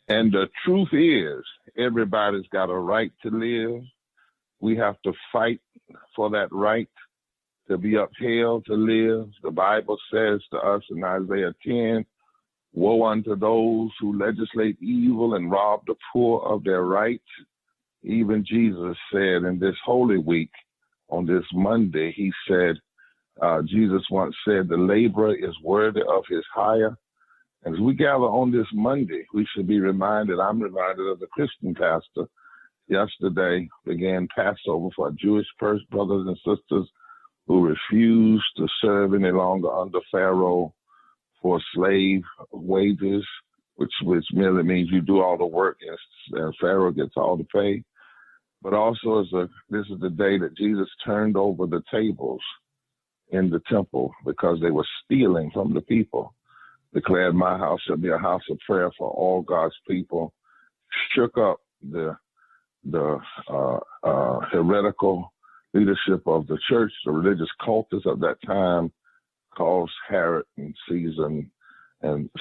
And the truth is, everybody's got a right to live. We have to fight for that right to be upheld to live. The Bible says to us in Isaiah 10, woe unto those who legislate evil and rob the poor of their rights. Even Jesus said in this Holy Week, on this Monday, he said, Jesus once said, the laborer is worthy of his hire. As we gather on this Monday, we should be reminded, I'm reminded of the Christian pastor yesterday began Passover for our Jewish brothers and sisters who refused to serve any longer under Pharaoh for slave wages, which merely means you do all the work and Pharaoh gets all the pay. But also this is the day that Jesus turned over the tables in the temple because they were stealing from the people. Declared, my house shall be a house of prayer for all God's people. Shook up the heretical leadership of the church, the religious cultists of that time, caused Herod and Caesar and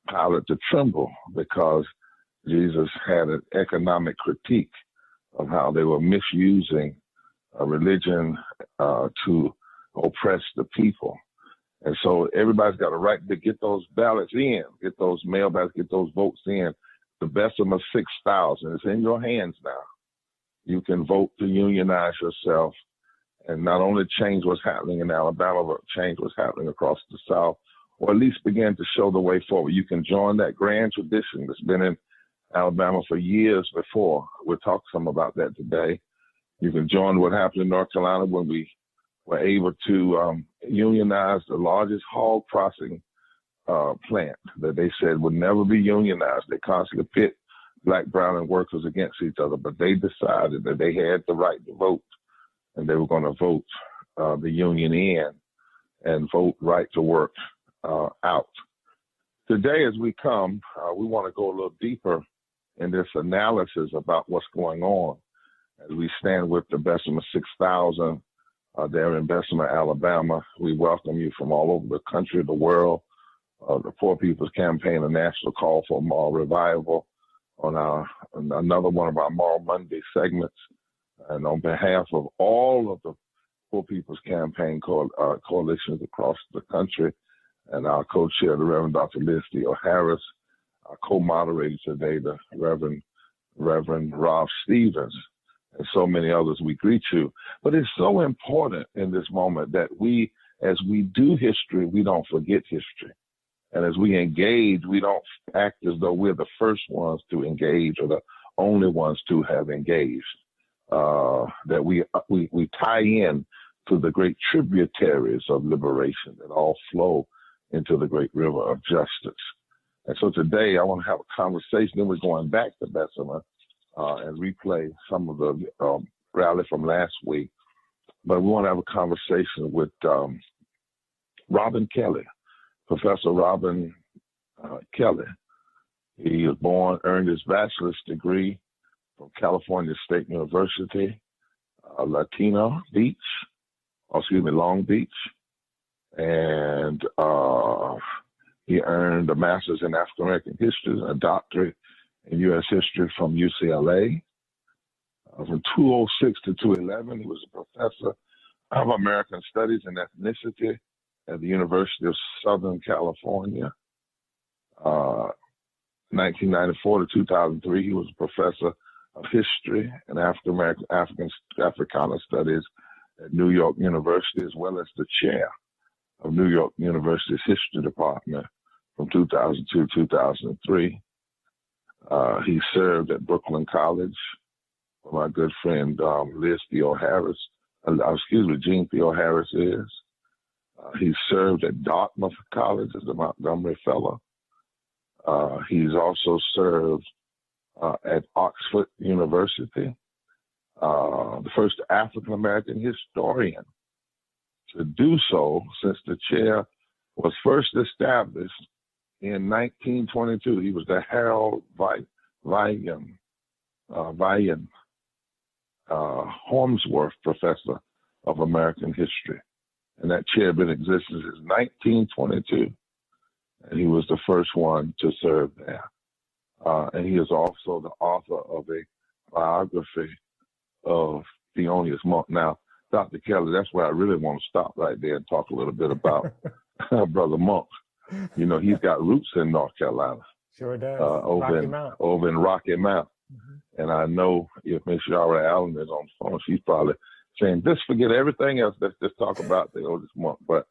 Pilate to tremble because Jesus had an economic critique of how they were misusing religion to oppress the people. And so everybody's got a right to get those ballots in, get those mail ballots, get those votes in. The Bessemer 6,000 is in your hands now. You can vote to unionize yourself and not only change what's happening in Alabama, but change what's happening across the South, or at least begin to show the way forward. You can join that grand tradition that's been in Alabama for years before. We'll talk some about that today. You can join what happened in North Carolina when we were able to unionize the largest hog processing plant that they said would never be unionized. They constantly pit black, brown, and workers against each other, but they decided that they had the right to vote, and they were going to vote the union in and vote right to work out. Today, as we come, we want to go a little deeper in this analysis about what's going on as we stand with the Bessemer 6,000 there in Bessemer, Alabama. We welcome you from all over the country, the world. The Poor People's Campaign, a national call for moral revival on another one of our Moral Monday segments. And on behalf of all of the Poor People's Campaign coalitions across the country, and our co-chair, the Reverend Dr. Liz Theo Harris, our co-moderator today, the Reverend Rob Stevens, and so many others, we greet you. But it's so important in this moment that we, as we do history, we don't forget history. And as we engage, we don't act as though we're the first ones to engage or the only ones to have engaged. That we tie in to the great tributaries of liberation that all flow into the great river of justice. And so today I want to have a conversation. Then we're going back to Bessemer and replay some of the rally from last week. But we want to have a conversation with Robin Kelly, Professor Robin Kelly. He was born, earned his bachelor's degree from California State University, Long Beach. And he earned a master's in African American history and a doctorate in U.S. history from UCLA. From 2006 to 2011, he was a professor of American Studies and Ethnicity at the University of Southern California. 1994 to 2003, he was a professor of history and Africana Studies at New York University, as well as the chair of New York University's History Department from 2002 to 2003. He served at Brooklyn College for my good friend Jean Theo Harris is. He served at Dartmouth College as a Montgomery Fellow. He's also served at Oxford University, the first African-American historian to do so since the chair was first established in 1922. He was the Harold Vian Holmesworth Professor of American History. And that chair had been in existence since 1922. And he was the first one to serve there. and he is also the author of a biography of Thelonious Monk. Now, Dr. Kelly, that's where I really want to stop right there and talk a little bit about Brother Monk. You know, he's got roots in North Carolina. Sure does. Over in Rocky Mount. Mm-hmm. And I know if Miss Yara Allen is on the phone, she's probably saying, just forget everything else. Let's just talk about the Otis Monk. But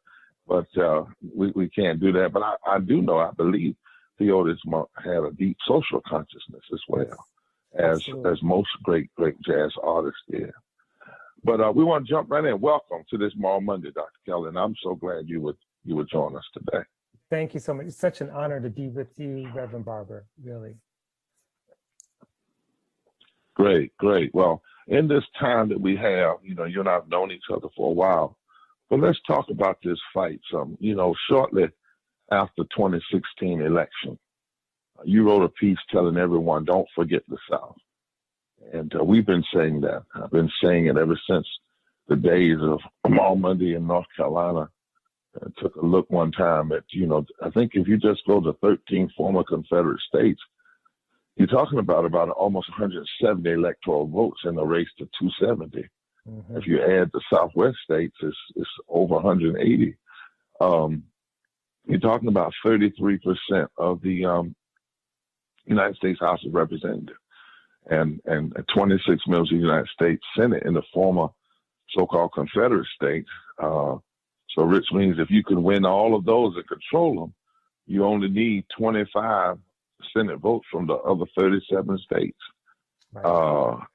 we can't do that. But I do know, I believe the Otis Monk had a deep social consciousness as well, as most great jazz artists did. But we want to jump right in. Welcome to this Small Monday, Dr. Kelly, and I'm so glad you would join us today. Thank you so much. It's such an honor to be with you, Reverend Barber, really. Great. Well, in this time that we have, you know, you and I have known each other for a while, but let's talk about this fight some. You know, shortly after 2016 election, you wrote a piece telling everyone, don't forget the South. And we've been saying that. I've been saying it ever since the days of Small Monday in North Carolina. I took a look one time at, you know, I think if you just go to 13 former Confederate states, you're talking about almost 170 electoral votes in the race to 270. Mm-hmm. If you add the Southwest states, it's over 180. You're talking about 33% of the United States House of Representatives and 26 members of the United States Senate in the former so-called Confederate states. So which means if you can win all of those and control them, you only need 25 Senate votes from the other 37 states. Right.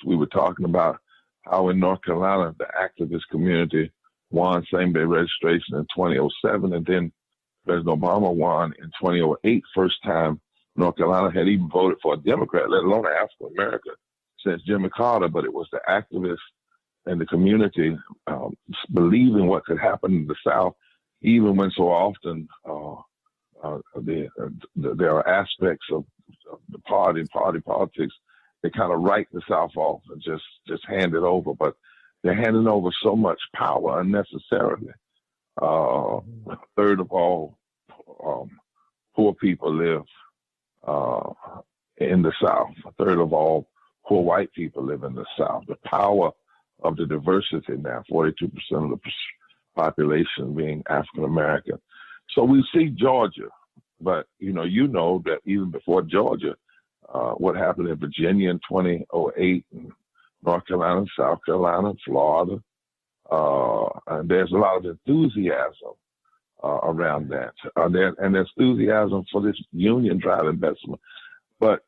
We were talking about how in North Carolina, the activist community won same-day registration in 2007, and then President Obama won in 2008, first time North Carolina had even voted for a Democrat, let alone an African American, since Jimmy Carter. But it was the activists and the community believing what could happen in the South, even when so often there are aspects of the party politics that kind of write the South off and just hand it over. But they're handing over so much power unnecessarily. A third of all poor people live in the South. A third of all poor white people live in the South. The power of the diversity now, 42% of the population being African American. So we see Georgia, but you know that even before Georgia, what happened in Virginia in 2008, and North Carolina, South Carolina, Florida, and there's a lot of enthusiasm around that, and there's enthusiasm for this union drive investment. But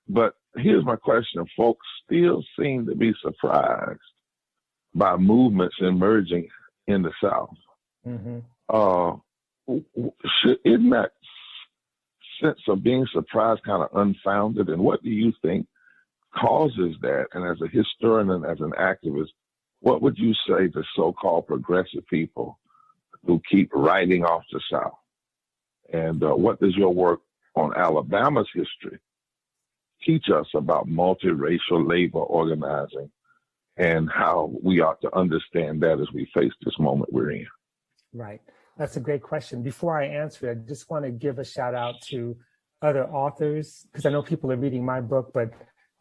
here's my question: folks still seem to be surprised by movements emerging in the South. Mm-hmm. Isn't that sense of being surprised kind of unfounded? And what do you think causes that? And as a historian and as an activist, what would you say to so-called progressive people who keep writing off the South? And what does your work on Alabama's history teach us about multiracial labor organizing and how we ought to understand that as we face this moment we're in? Right. That's a great question. Before I answer it, I just want to give a shout out to other authors, because I know people are reading my book, but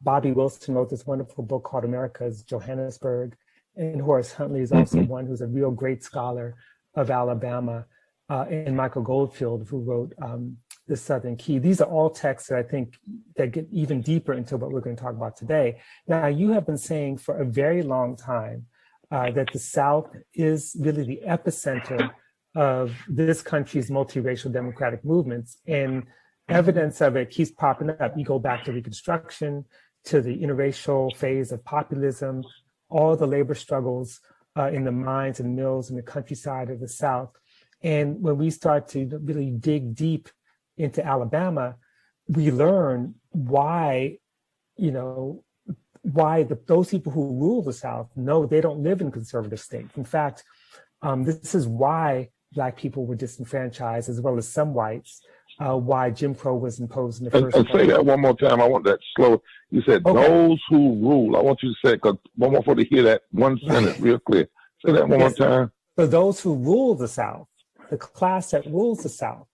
Bobby Wilson wrote this wonderful book called America's Johannesburg, and Horace Huntley is also one who's a real great scholar of Alabama, and Michael Goldfield, who wrote The Southern Key. These are all texts that I think that get even deeper into what we're going to talk about today. Now, you have been saying for a very long time that the South is really the epicenter of this country's multiracial democratic movements, and evidence of it keeps popping up. You go back to Reconstruction, to the interracial phase of populism, all the labor struggles in the mines and mills in the countryside of the South. And when we start to really dig deep into Alabama, we learn why, those people who rule the South, no, they don't live in conservative states. In fact, this is why Black people were disenfranchised, as well as some whites, why Jim Crow was imposed in the first place. Say that one more time. I want that slow. You said, okay. Those who rule. I want you to say it, because one more for to hear that one sentence real clear. Say that one more time. So those who rule the South, the class that rules the South,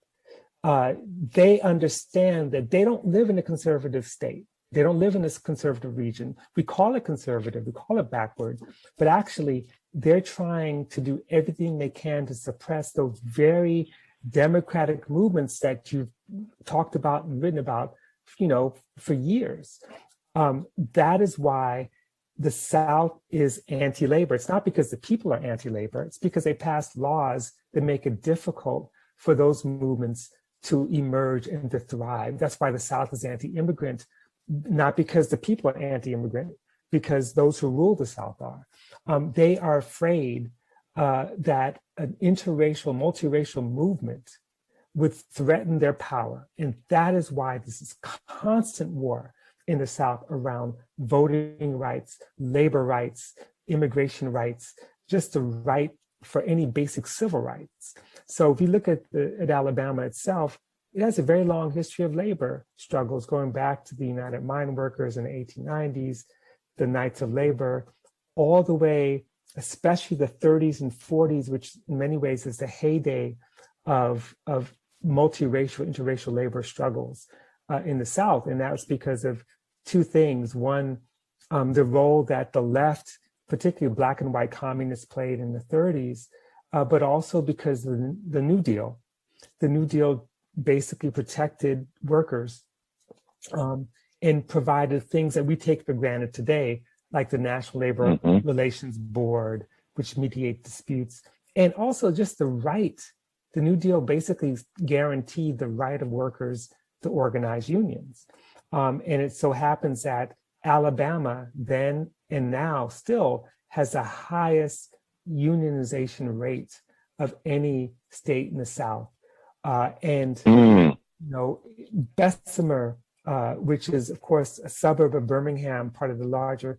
they understand that they don't live in a conservative state. They don't live in this conservative region. We call it conservative, we call it backward, but actually they're trying to do everything they can to suppress those very democratic movements that you've talked about and written about, for years. That is why the South is anti-labor. It's not because the people are anti-labor. It's because they passed laws that make it difficult for those movements to emerge and to thrive. That's why the South is anti-immigrant, not because the people are anti-immigrant, because those who rule the South are. They are afraid that an interracial, multiracial movement would threaten their power. And that is why this is constant war in the South around voting rights, labor rights, immigration rights, just the right for any basic civil rights. So if you look at Alabama itself, it has a very long history of labor struggles going back to the United Mine Workers in the 1890s, the Knights of Labor, all the way, especially the 30s and 40s, which in many ways is the heyday of multiracial, interracial labor struggles in the South. And that was because of two things. One, the role that the left, particularly Black and white communists, played in the 30s, but also because of the New Deal. The New Deal basically protected workers and provided things that we take for granted today, like the National Labor Relations Board, which mediate disputes, and also just the right. The New Deal basically guaranteed the right of workers to organize unions. And it so happens that Alabama then and now still has the highest unionization rate of any state in the South. Bessemer, which is of course a suburb of Birmingham, part of the larger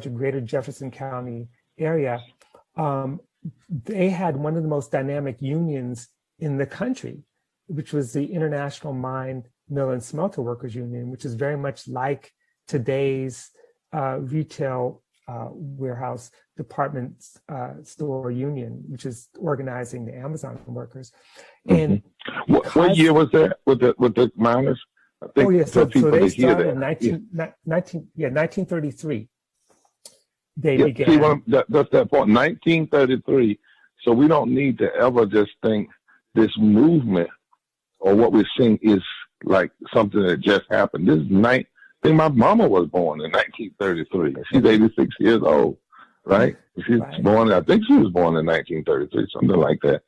greater Jefferson County area, they had one of the most dynamic unions in the country, which was the International Mine, Mill, and Smelter Workers Union, which is very much like today's retail warehouse department store union, which is organizing the Amazon workers. And what year was that with the miners? I think so they started in 1933. They began. See, that's that point, 1933. So we don't need to ever just think this movement or what we're seeing is like something that just happened. This is I think my mama was born in 1933. She's 86 years old, right? She's born. I think she was born in 1933, something like that.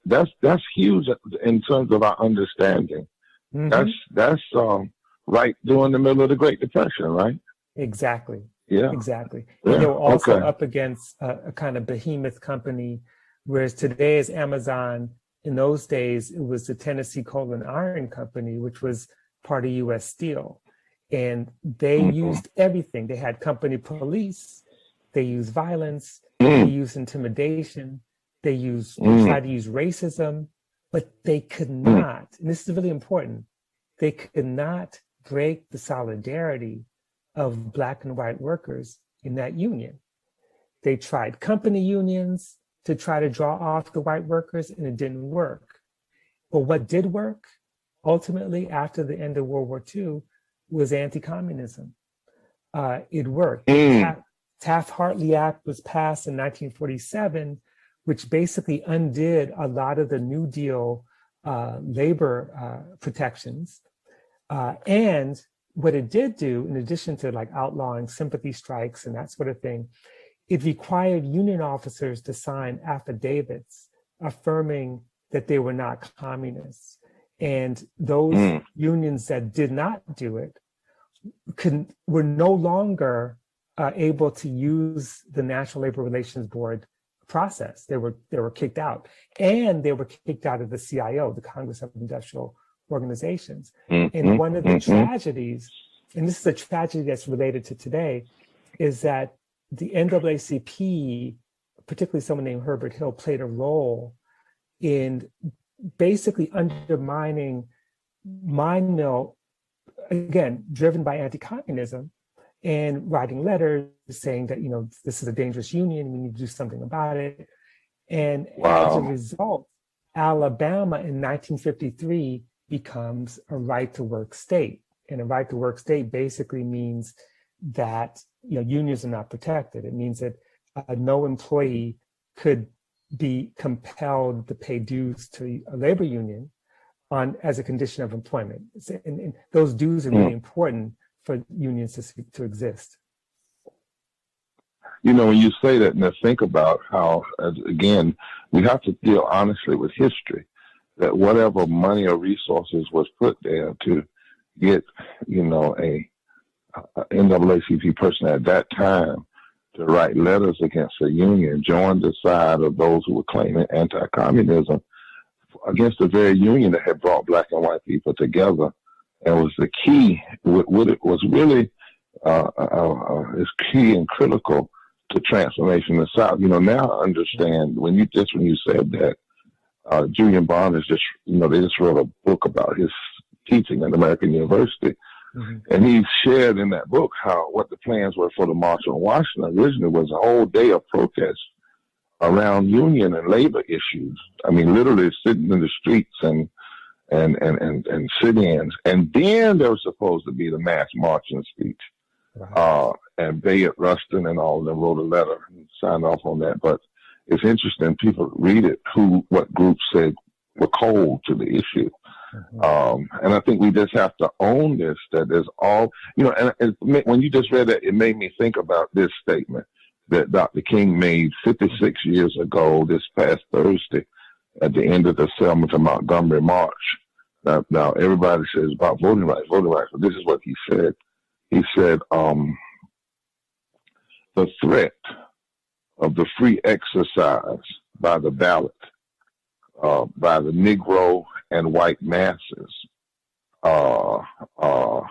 That's huge in terms of our understanding. That's right during the middle of the Great Depression, right? Exactly. Yeah. Exactly. And they were also up against a kind of behemoth company, whereas today is Amazon. In those days, it was the Tennessee Coal and Iron Company, which was part of U.S. Steel. And they used everything. They had company police. They used violence. They used intimidation. They tried to use racism, but they could not, and this is really important, they could not break the solidarity of Black and white workers in that union. They tried company unions to try to draw off the white workers, and it didn't work. But what did work, ultimately, after the end of World War II, was anti-communism. It worked. Taft-Hartley Act was passed in 1947, which basically undid a lot of the New Deal labor protections. And what it did do, in addition to like outlawing sympathy strikes and that sort of thing, it required union officers to sign affidavits affirming that they were not communists. And those unions that did not do it were no longer able to use the National Labor Relations Board process. They were kicked out, and they were kicked out of the CIO, the Congress of Industrial Organizations. And one of the tragedies, and this is a tragedy that's related to today, is that the NAACP, particularly someone named Herbert Hill, played a role in basically undermining mine mill, again, driven by anti-communism, and writing letters saying that, this is a dangerous union, we need to do something about it. And as a result, Alabama in 1953 becomes a right-to-work state. And a right-to-work state basically means that unions are not protected. It means that no employee could be compelled to pay dues to a labor union as a condition of employment. And those dues are really important for unions to exist. When you say that, and think about how, again, we have to deal honestly with history, that whatever money or resources was put there to get, a NAACP person at that time to write letters against the union, join the side of those who were claiming anti-communism against the very union that had brought black and white people together, and was the key. What it was really is key and critical to transformation in the South. Now I understand when you said that, Julian Barnes they just wrote a book about his teaching at American University. Mm-hmm. And he shared in that book what the plans were for the March on Washington. Originally was a whole day of protest around union and labor issues. I mean, literally sitting in the streets and sit-ins. And then there was supposed to be the mass marching speech. Right. And Bayard Rustin and all of them wrote a letter and signed off on that. But it's interesting, people read it, what groups said were cold to the issue. Mm-hmm. And I think we just have to own this, that there's all, and when you just read that, it made me think about this statement that Dr. King made 56 years ago, this past Thursday, at the end of the Selma to Montgomery March. Now everybody says about voting rights, but this is what he said. He said, the threat of the free exercise by the ballot, by the Negro and white masses, by the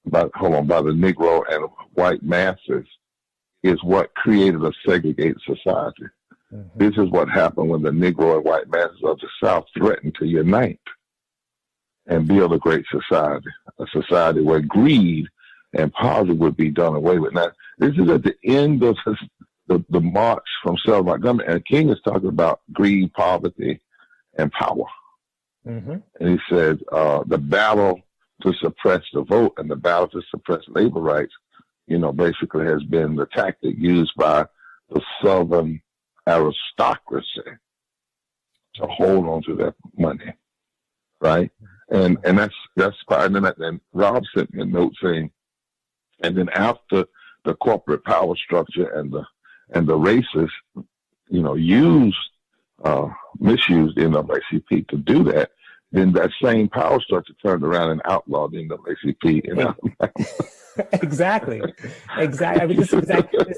Negro and white masses is what created a segregated society. Mm-hmm. This is what happened when the Negro and white masses of the South threatened to unite and build a great society, a society where greed and poverty would be done away with. Now, this is at the end of the march from Selma to Montgomery, and King is talking about greed, poverty, and power. Mm-hmm. And he said the battle to suppress the vote and the battle to suppress labor rights, basically has been the tactic used by the Southern aristocracy to hold on to that money, right? And that's part. And Rob sent me a note saying, and then after the corporate power structure and the racists, misused the NAACP to do that, then that same power structure turned around and outlawed the NAACP. Exactly. I mean, this is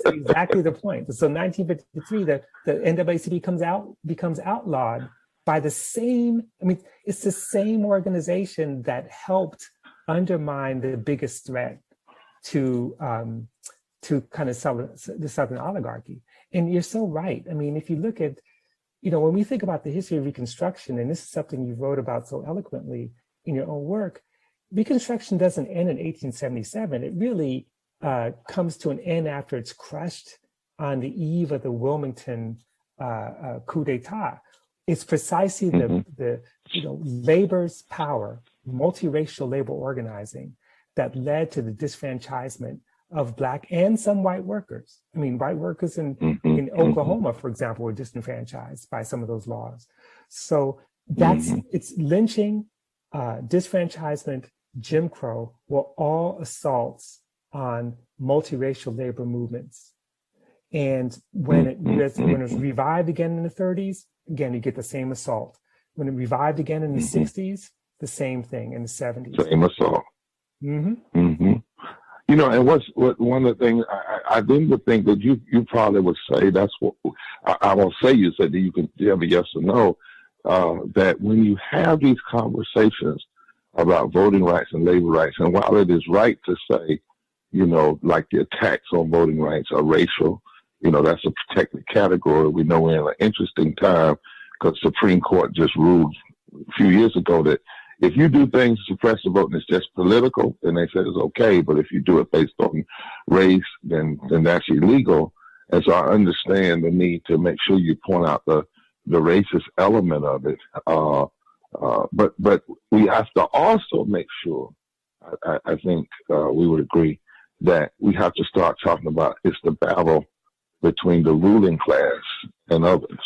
exactly the point. So 1953, the NAACP becomes outlawed by the same, it's the same organization that helped undermine the biggest threat to kind of the Southern oligarchy. And you're so right. I mean, if you look at, when we think about the history of Reconstruction, and this is something you wrote about so eloquently in your own work, Reconstruction doesn't end in 1877. It really comes to an end after it's crushed on the eve of the Wilmington coup d'etat. It's precisely the labor's power, multiracial labor organizing, that led to the disfranchisement of Black and some white workers. I mean, white workers in Oklahoma, for example, were disenfranchised by some of those laws. So it's lynching, disfranchisement, Jim Crow were all assaults on multiracial labor movements. And when it was revived again in the 30s, again, you get the same assault. When it revived again in the 60s, the same thing in the 70s. Same assault. And what one of the things I didn't think that you probably would say, that's what I won't say you said that you can give a yes or no, that when you have these conversations about voting rights and labor rights, and while it is right to say, like the attacks on voting rights are racial, that's a protected category. We know we're in an interesting time because the Supreme Court just ruled a few years ago that if you do things to suppress the vote and it's just political, then they said it's okay. But if you do it based on race, then that's illegal. And so I understand the need to make sure you point out the the racist element of it. But we have to also make sure, I think we would agree, that we have to start talking about it's the battle between the ruling class and others.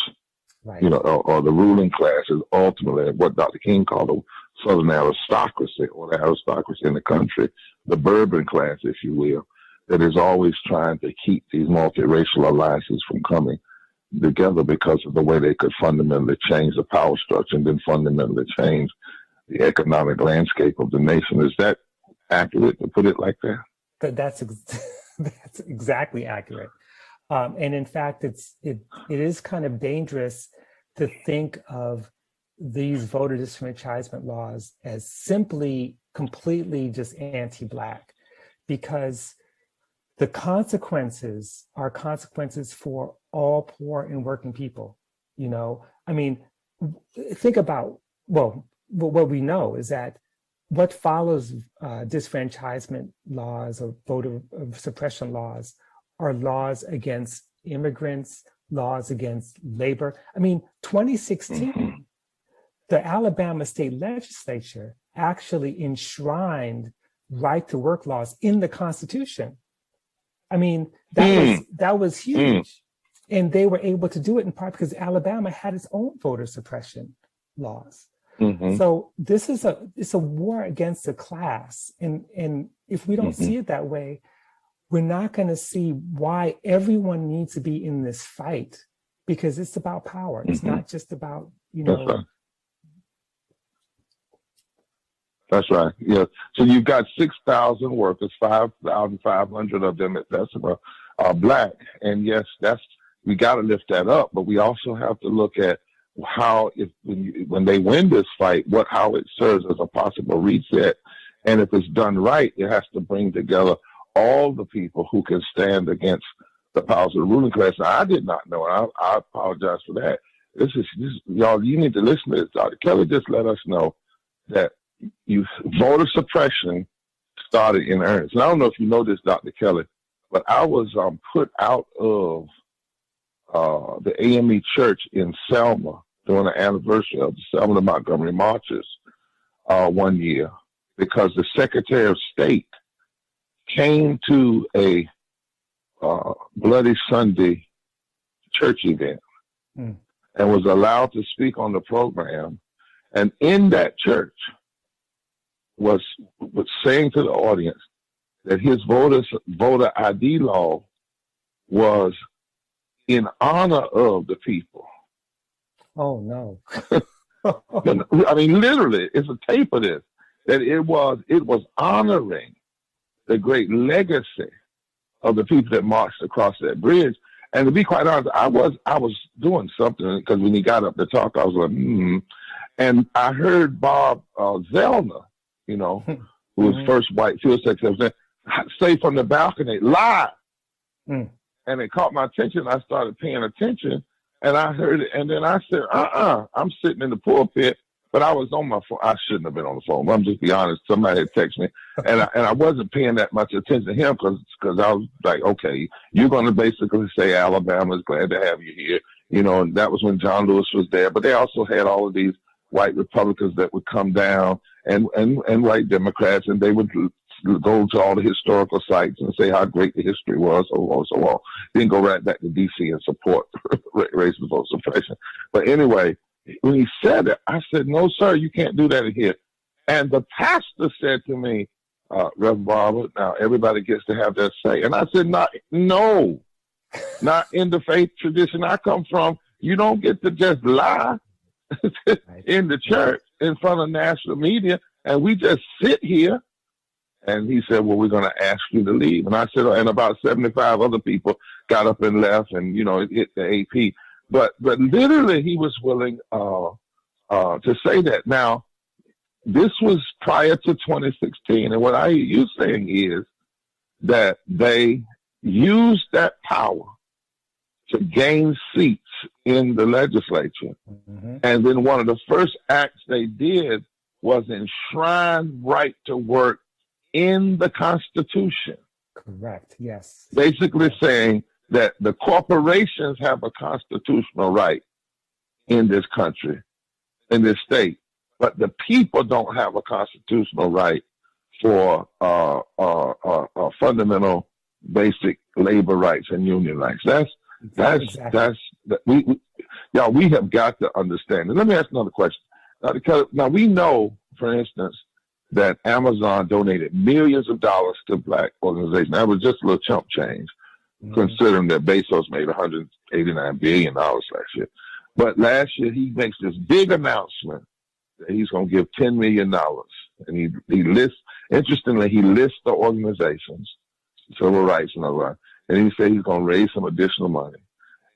Right. You know, or the ruling class is ultimately what Dr. King called the Southern aristocracy, or the aristocracy in the country, the bourbon class, if you will, that is always trying to keep these multiracial alliances from coming together because of the way they could fundamentally change the power structure and then fundamentally change the economic landscape of the nation. Is that accurate to put it like that? That's exactly accurate. And in fact, it is kind of dangerous to think of these voter disenfranchisement laws as simply, completely just anti-Black, because the consequences are consequences for all poor and working people. You know, I mean, think about, well, what we know is that what follows disfranchisement laws or voter suppression laws are laws against immigrants, laws against labor. I mean, 2016, the Alabama state legislature actually enshrined right to work laws in the Constitution. I mean, that was huge. And they were able to do it in part because Alabama had its own voter suppression laws. So this is it's a war against the class. And if we don't see it that way, we're not going to see why everyone needs to be in this fight, because it's about power. It's not just about, you know. That's right. Yeah. So you've got 6,000 workers, 5,500 of them at Decibel are Black. And yes, we got to lift that up, but we also have to look at how, when they win this fight, how it serves as a possible reset. And if it's done right, it has to bring together all the people who can stand against the powers of the ruling class. Now, I did not know, and I apologize for that. This y'all, you need to listen to this. Dr. Kelly just let us know that voter suppression started in earnest. And I don't know if you know this, Dr. Kelly, but I was put out of the AME Church in Selma during the anniversary of the Selma to Montgomery marches one year because the Secretary of State came to a Bloody Sunday church event and was allowed to speak on the program. And in that church was saying to the audience that his voter ID law was in honor of the people. Oh, no. I mean, literally, it's a tape of this, that it was honoring the great legacy of the people that marched across that bridge. And to be quite honest, I was doing something, because when he got up to talk, I was like, And I heard Bob Zellner, you know, who was first white field secretary, say from the balcony, "Lie." And it caught my attention. I started paying attention, and I heard it. And then I said, I'm sitting in the pulpit, but I was on my phone. I shouldn't have been on the phone. I'm just be honest. Somebody had texted me, and I wasn't paying that much attention to him because I was like, okay, you're going to basically say Alabama's glad to have you here. You know, and that was when John Lewis was there. But they also had all of these white Republicans that would come down and white Democrats, and they would go to all the historical sites and say how great the history was, so on, so on. Then go right back to D.C. and support racist vote suppression. But anyway, when he said it, I said, "No, sir, you can't do that here." And the pastor said to me, "Reverend Barber, now everybody gets to have their say." And I said, "No, not in the faith tradition I come from. You don't get to just lie in the church in front of national media, and we just sit here." And he said, "Well, we're going to ask you to leave." And I said, and about 75 other people got up and left, and, you know, it hit the AP. But literally he was willing to say that. Now, this was prior to 2016. And what I hear you saying is that they used that power to gain seats in the legislature. And then one of the first acts they did was enshrine right to work in the Constitution. Correct, yes. Basically saying that the corporations have a constitutional right in this country, in this state, but the people don't have a constitutional right for fundamental basic labor rights and union rights. We have got to understand. And let me ask another question. Now we know, for instance, that Amazon donated millions of dollars to black organizations. That was just a little chump change, considering that Bezos made $189 billion last year. But last year he makes this big announcement that he's going to give $10 million. And he lists, interestingly, he lists the organizations, civil rights and other, and he said he's going to raise some additional money.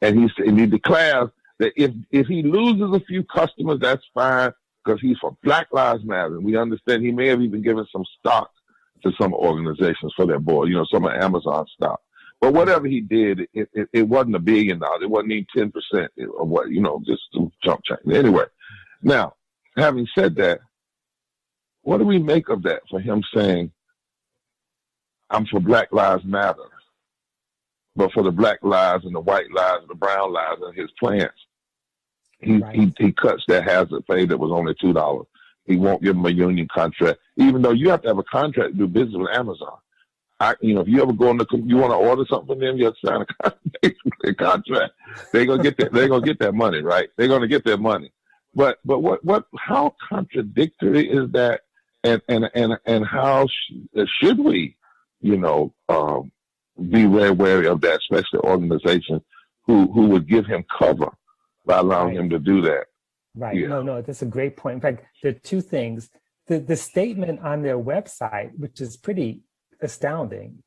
And he declares that if he loses a few customers, that's fine, because he's for Black Lives Matter. And we understand he may have even given some stock to some organizations for their board, some of Amazon stock. But whatever he did, it wasn't $1 billion. It wasn't even 10% of what, just some chump change. Anyway, now, having said that, what do we make of that for him saying, I'm for Black Lives Matter, but for the black lives and the white lives and the brown lives and his plants, he cuts that hazard pay that was only $2. He won't give them a union contract, even though you have to have a contract to do business with Amazon. If you ever go you want to order something from them, you have to sign a contract. They're gonna get that. They're gonna get that money, right? They're gonna get their money. But how contradictory is that? And how should we, be very wary of that, especially organizations who would give him cover by allowing him to do that. Right. Yeah. No, that's a great point. In fact, there are two things. The statement on their website, which is pretty astounding,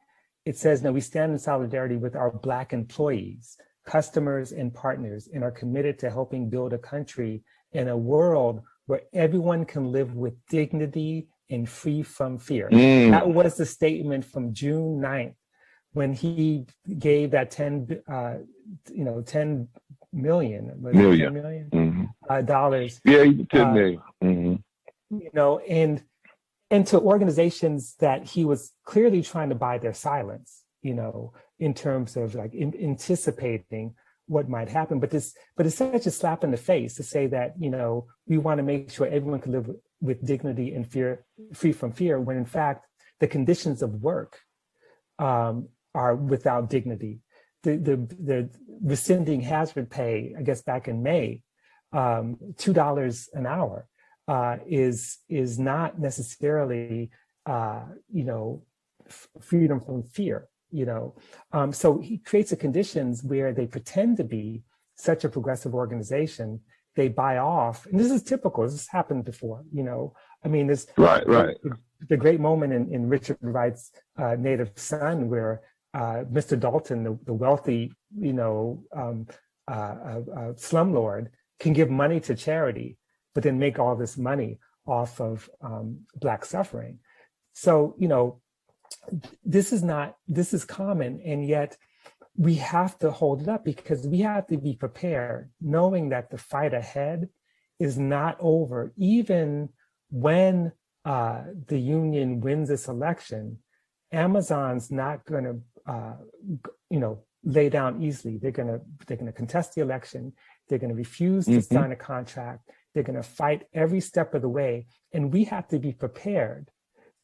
it says, "Now we stand in solidarity with our Black employees, customers, and partners, and are committed to helping build a country in a world where everyone can live with dignity and free from fear." That was the statement from June 9th, when he gave that $10 million. Dollars. Yeah, $10 million. And to organizations that he was clearly trying to buy their silence, in terms of anticipating what might happen. But it's such a slap in the face to say that, we want to make sure everyone can live with dignity and free from fear, when in fact the conditions of work are without dignity. The rescinding hazard pay, I guess back in May, $2 an hour is not necessarily freedom from fear. So he creates the conditions where they pretend to be such a progressive organization. They buy off, and this is typical. This has happened before. There's the great moment in Richard Wright's Native Son, where Mr. Dalton, the wealthy, slumlord, can give money to charity, but then make all this money off of Black suffering. So, this is common, and yet we have to hold it up, because we have to be prepared, knowing that the fight ahead is not over. Even when the union wins this election, Amazon's not going to, lay down easily. They're going to contest the election. They're going to refuse to sign a contract. They're going to fight every step of the way, and we have to be prepared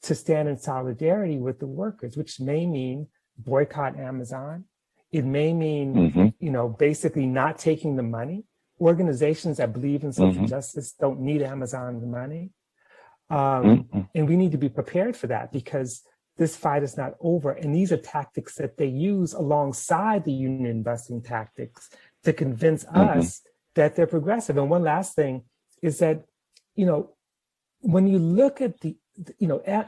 to stand in solidarity with the workers, which may mean boycott Amazon. It may mean, basically not taking the money. Organizations that believe in social justice don't need Amazon's money. And we need to be prepared for that, because this fight is not over. And these are tactics that they use alongside the union busting tactics to convince us that they're progressive. And one last thing is that, when you look at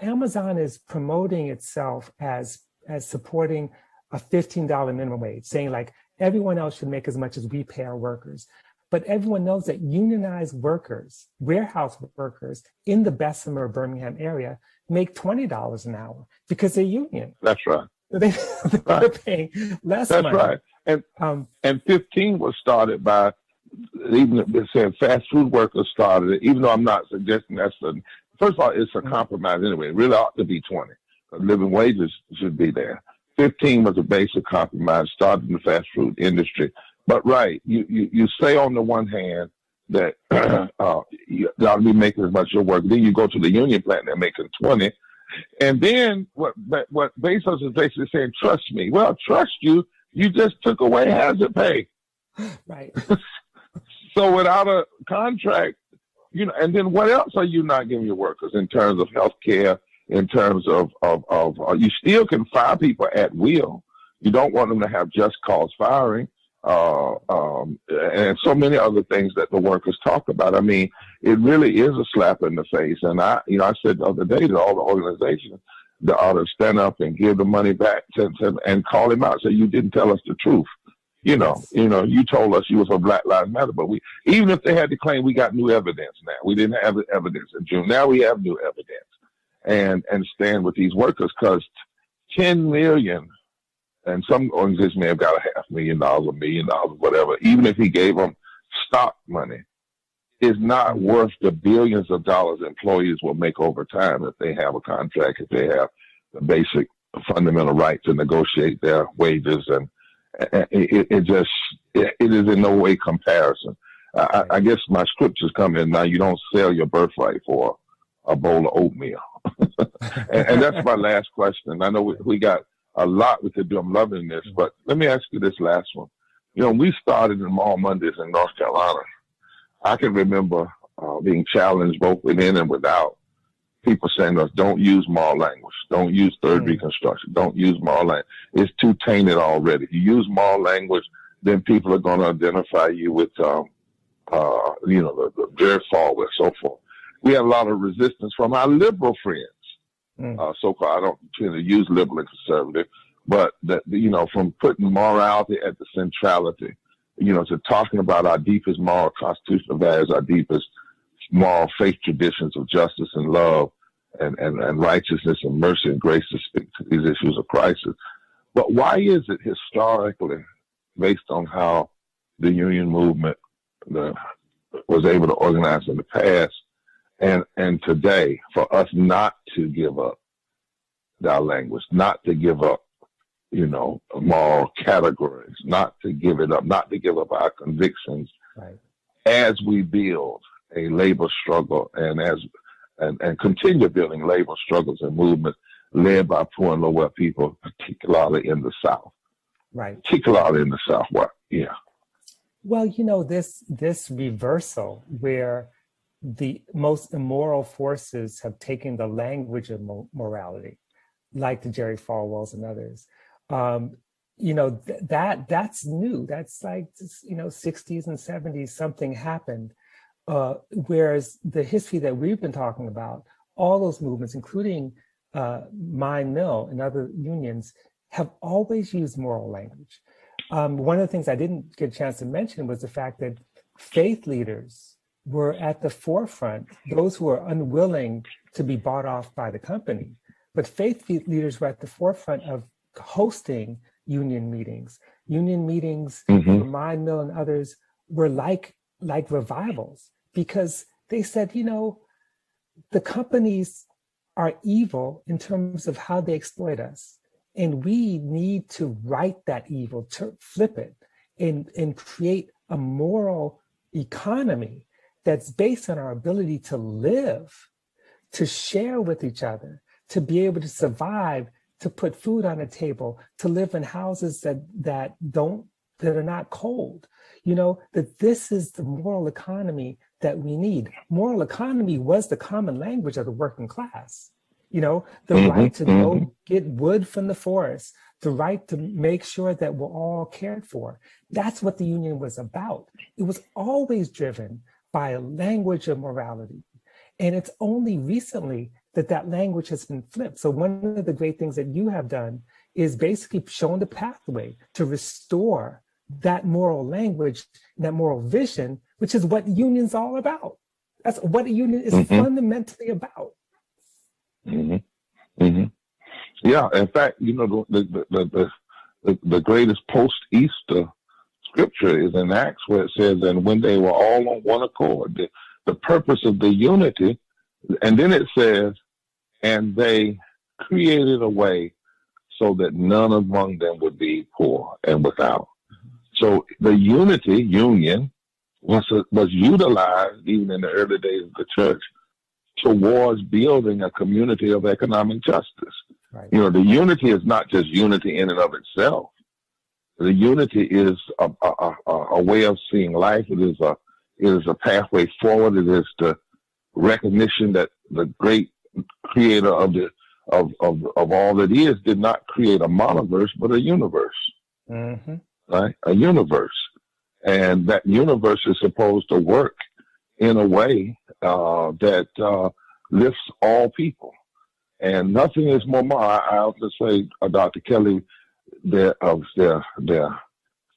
Amazon is promoting itself as supporting a $15 minimum wage, saying everyone else should make as much as we pay our workers. But everyone knows that unionized workers, warehouse workers in the Bessemer, Birmingham area make $20 an hour because they're union. That's right. They're paying less money. That's right. And 15 was started by, even if they said fast food workers started it, even though I'm not suggesting that's first of all, it's a compromise anyway. It really ought to be 20. Living wages should be there. 15 was a basic compromise, started in the fast food industry. But you say on the one hand that you ought to be making as much as your work. Then you go to the union plant, they're making 20. And then what Bezos is basically saying, trust me. Well, trust you. You just took away hazard pay. Right. So without a contract, and then what else are you not giving your workers in terms of health care, in terms of you still can fire people at will. You don't want them to have just cause firing, and so many other things that the workers talk about. I mean, it really is a slap in the face. And I said the other day to all the organizations that ought to stand up and give the money back and call him out. Say, you didn't tell us the truth. You told us you was for Black Lives Matter, but even if they had to claim, we got new evidence now. We didn't have the evidence in June. Now we have new evidence, and stand with these workers, because 10 million, and some organizations may have got $500,000, $1 million, whatever. Even if he gave them stock money, is not worth the billions of dollars employees will make over time if they have a contract, if they have the basic fundamental right to negotiate their wages, and it is in no way comparison. I guess my scriptures come in now. You don't sell your birthright for a bowl of oatmeal. and that's my last question. I know we got a lot we could do. I'm loving this, but let me ask you this last one. We started in Mall Mondays in North Carolina. I can remember being challenged both within and without. People saying to us, don't use mall language. Don't use third reconstruction. Don't use mall language. It's too tainted already. If you use mall language, then people are going to identify you with, the very forward, so forth. We have a lot of resistance from our liberal friends. So-called, I don't tend to use liberal and conservative, but from putting morality at the centrality, to talking about our deepest moral constitutional values, our deepest moral faith traditions of justice and love and righteousness and mercy and grace to speak to these issues of crisis. But why is it historically, based on how the union movement was able to organize in the past and today, for us not to give up our language, not to give up, moral categories, not to give it up, not to give up our convictions, right, as we build a labor struggle and continue building labor struggles and movements led by poor and low-wealth people, particularly in the South. Right. Particularly in the South. Yeah. Well, this reversal where the most immoral forces have taken the language of morality, like the Jerry Falwells and others, that's new. That's like, 60s and 70s, something happened. Whereas the history that we've been talking about, all those movements, including Mine Mill and other unions, have always used moral language. One of the things I didn't get a chance to mention was the fact that faith leaders were at the forefront, those who were unwilling to be bought off by the company. But faith leaders were at the forefront of hosting union meetings. Union meetings for Mine Mill and others were like revivals, because they said, the companies are evil in terms of how they exploit us. And we need to right that evil, to flip it and create a moral economy that's based on our ability to live, to share with each other, to be able to survive, to put food on the table, to live in houses that are not cold. That this is the moral economy that we need. Moral economy was the common language of the working class. The right to go get wood from the forest, the right to make sure that we're all cared for. That's what the union was about. It was always driven by a language of morality. And it's only recently that language has been flipped. So one of the great things that you have done is basically shown the pathway to restore that moral language, that moral vision, which is what union's all about. That's what a union is fundamentally about. Yeah, in fact, the greatest post-Easter scripture is in Acts, where it says, and when they were all on one accord, the purpose of the unity, and then it says, and they created a way so that none among them would be poor and without. So the union, was utilized even in the early days of the church towards building a community of economic justice. Right. You know, the unity is not just unity in and of itself. The unity is a way of seeing life. It is a pathway forward. It is the recognition that the great creator of all that is did not create a monoverse, but a universe. Mm-hmm. Right? A universe. And that universe is supposed to work in a way that lifts all people. And nothing is more, I often say, Dr. Kelly, there are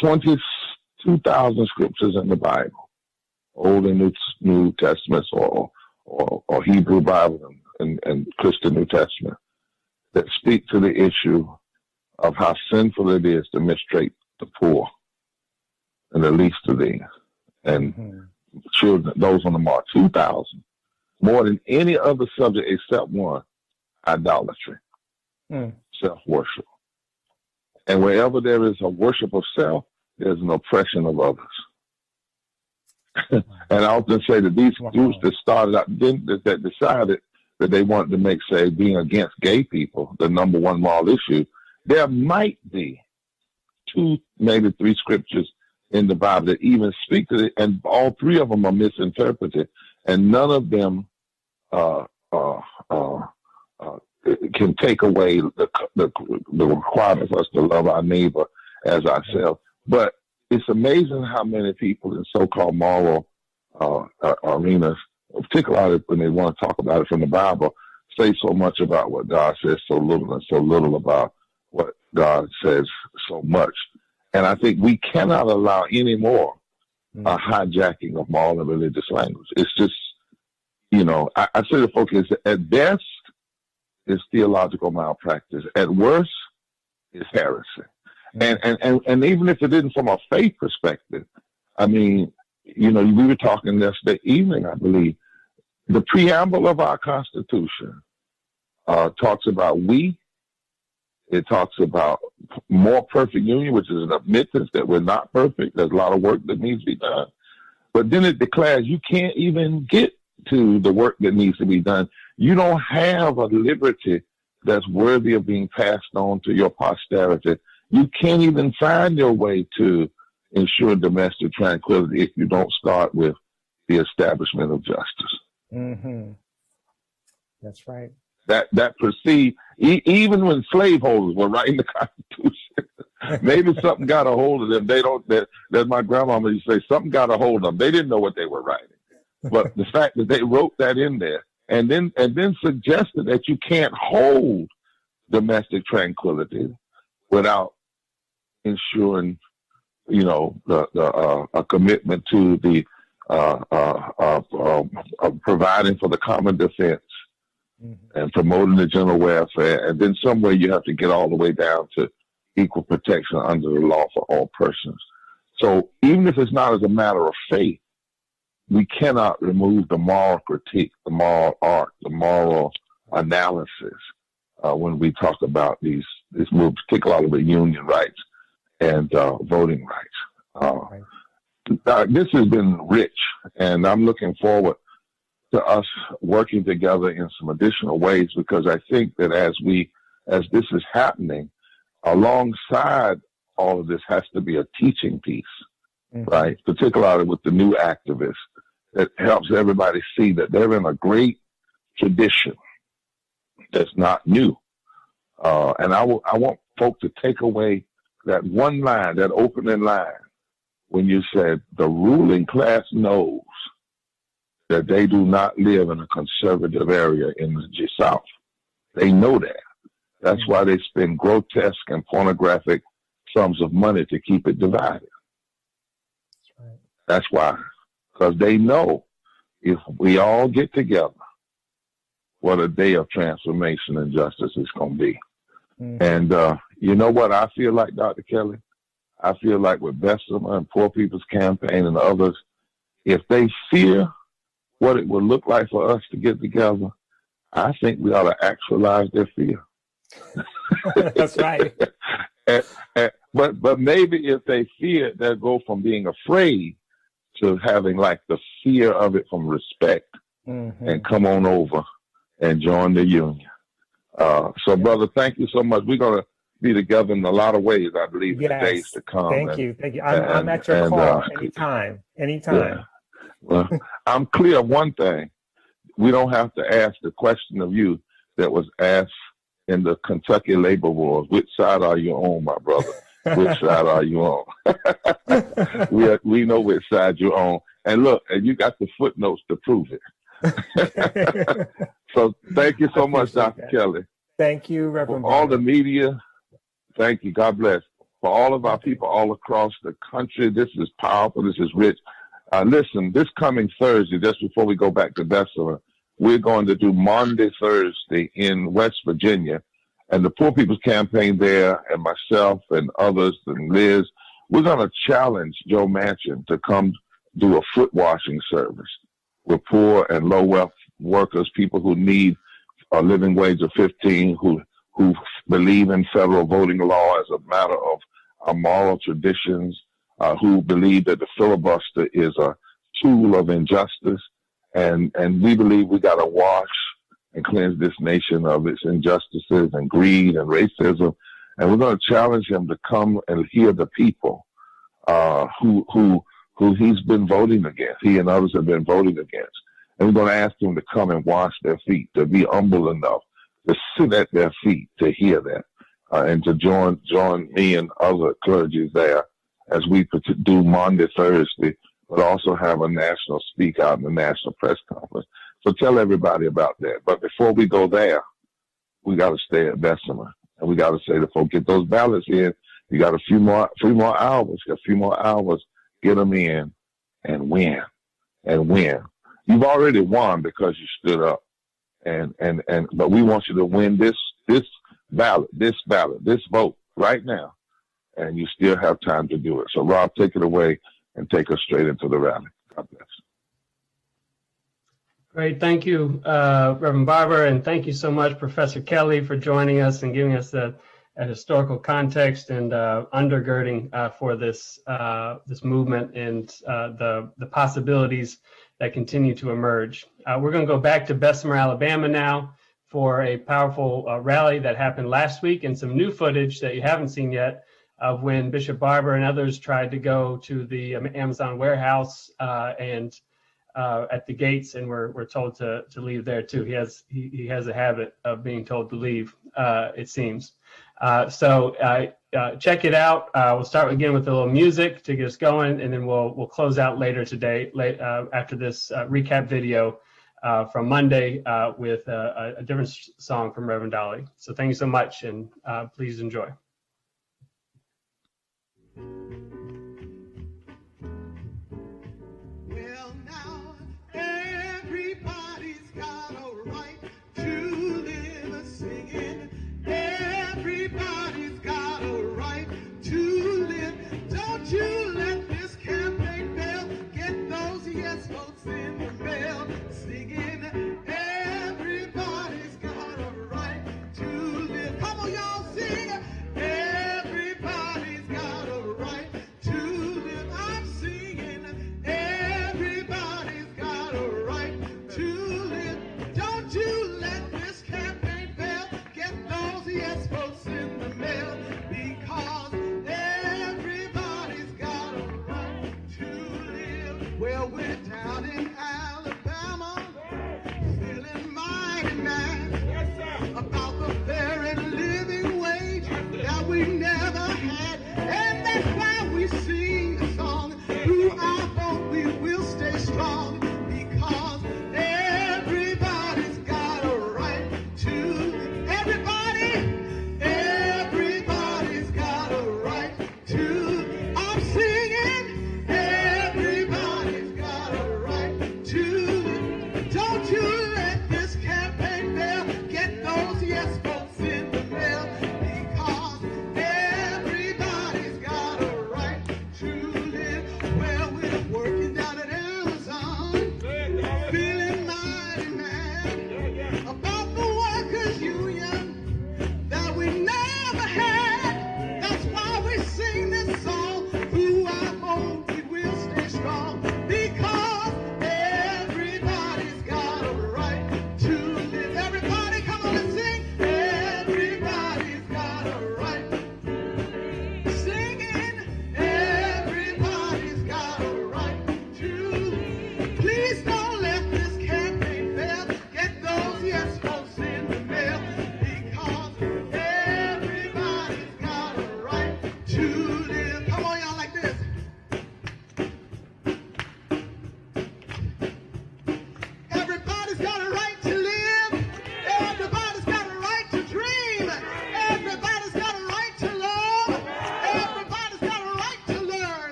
22,000 scriptures in the Bible, Old and New Testaments, or Hebrew Bible and Christian New Testament, that speak to the issue of how sinful it is to mistreat the poor and the least of these, and children, those on the mark. 2,000, more than any other subject except one: idolatry, self-worship. And wherever there is a worship of self, there's an oppression of others. And I often say that these groups that started out, that decided that they wanted to make, say, being against gay people the number one moral issue, there might be 2, maybe 3 scriptures in the Bible that even speak to it, and all 3 of them are misinterpreted, and none of them can take away the requirement for us to love our neighbor as ourselves. But it's amazing how many people in so-called moral arenas, particularly when they want to talk about it from the Bible, say so much about what God says so little, and so little about what God says so much. And I think we cannot allow any more hijacking of moral and religious language. It's just, you know, I say to folks, at best, it's theological malpractice. At worst, it's heresy. And even if it isn't from a faith perspective, I mean, you know, we were talking yesterday evening, I believe, the preamble of our Constitution talks about we. It talks about more perfect union, which is an admittance that we're not perfect. There's a lot of work that needs to be done. But then it declares you can't even get to the work that needs to be done. You don't have a liberty that's worthy of being passed on to your posterity. You can't even find your way to ensure domestic tranquility if you don't start with the establishment of justice. Mm-hmm. That's right. That proceed, even when slaveholders were writing the Constitution, maybe something got a hold of them. They don't, that my grandmama used to say, something got a hold of them. They didn't know what they were writing. But the fact that they wrote that in there and then suggested that you can't hold domestic tranquility without ensuring, you know, a commitment to the providing for the common defense and promoting the general welfare. And then somewhere you have to get all the way down to equal protection under the law for all persons. So even if it's not as a matter of faith, we cannot remove the moral critique, the moral art, the moral analysis when we talk about these moves, particularly with union rights and voting rights. This has been rich, and I'm looking forward to us working together in some additional ways, because I think that as this is happening, alongside all of this has to be a teaching piece, right? Particularly with the new activists, that helps everybody see that they're in a great tradition that's not new. And I want folk to take away that one line, that opening line, when you said the ruling class knows that they do not live in a conservative area in the South. They know that. That's why they spend grotesque and pornographic sums of money to keep it divided. That's why. Because they know if we all get together, what a day of transformation and justice is going to be. And you know what I feel like, Dr. Kelly? I feel like with Bessemer and Poor People's Campaign and others, if they fear what it would look like for us to get together, I think we ought to actualize their fear. That's right. But maybe if they fear, they'll go from being afraid to having like the fear of it from respect and come on over and join the union. So, brother, thank you so much. We're going to be together in a lot of ways, I believe, in the days to come. Thank you. I'm at your call anytime. Yeah. Well, I'm clear of one thing. We don't have to ask the question of you that was asked in the Kentucky labor wars. Which side are you on, my brother? Which side are you on? We know which side you're on. And look, and you got the footnotes to prove it. So thank you so much, Dr. Kelly. Thank you, Reverend For all the media, thank you. God bless. For all of our people all across the country, this is powerful. This is rich. Listen, this coming Thursday, just before we go back to Bessemer, we're going to do Monday, Thursday in West Virginia. And the Poor People's Campaign there, and myself and others, and Liz, we're going to challenge Joe Manchin to come do a foot washing service with poor and low wealth workers, people who need a living wage of 15, who believe in federal voting law as a matter of our moral traditions, who believe that the filibuster is a tool of injustice. And we believe we got to wash and cleanse this nation of its injustices and greed and racism. And we're going to challenge him to come and hear the people who he's been voting against. He and others have been voting against. And we're going to ask him to come and wash their feet, to be humble enough to sit at their feet to hear that, and to join me and other clergy there as we do Monday, Thursday, but also have a national speak out in the National Press Conference. So tell everybody about that. But before we go there, we got to stay at Bessemer, and we got to say to folks, get those ballots in. You got a few more hours. Get them in and win. You've already won because you stood up, but we want you to win this ballot, this vote right now, and you still have time to do it. So Rob, take it away and take us straight into the rally. God bless. Great. Thank you, Reverend Barber, and thank you so much, Professor Kelly, for joining us and giving us a historical context and undergirding for this movement and the possibilities that continue to emerge. We're going to go back to Bessemer, Alabama now for a powerful rally that happened last week, and some new footage that you haven't seen yet of when Bishop Barber and others tried to go to the Amazon warehouse and at the gates, and we're told to leave there too. He has a habit of being told to leave, it seems. So check it out. We'll start again with a little music to get us going, and then we'll close out later today, after this recap video from Monday with a different song from Reverend Dolly. So thank you so much, and please enjoy. Well, now everybody's got a right to live singing. Everybody's got a right to live. Don't you let this campaign fail. Get those yes votes in the mail. Singing, everybody's got a right to live. Come on, y'all, sing.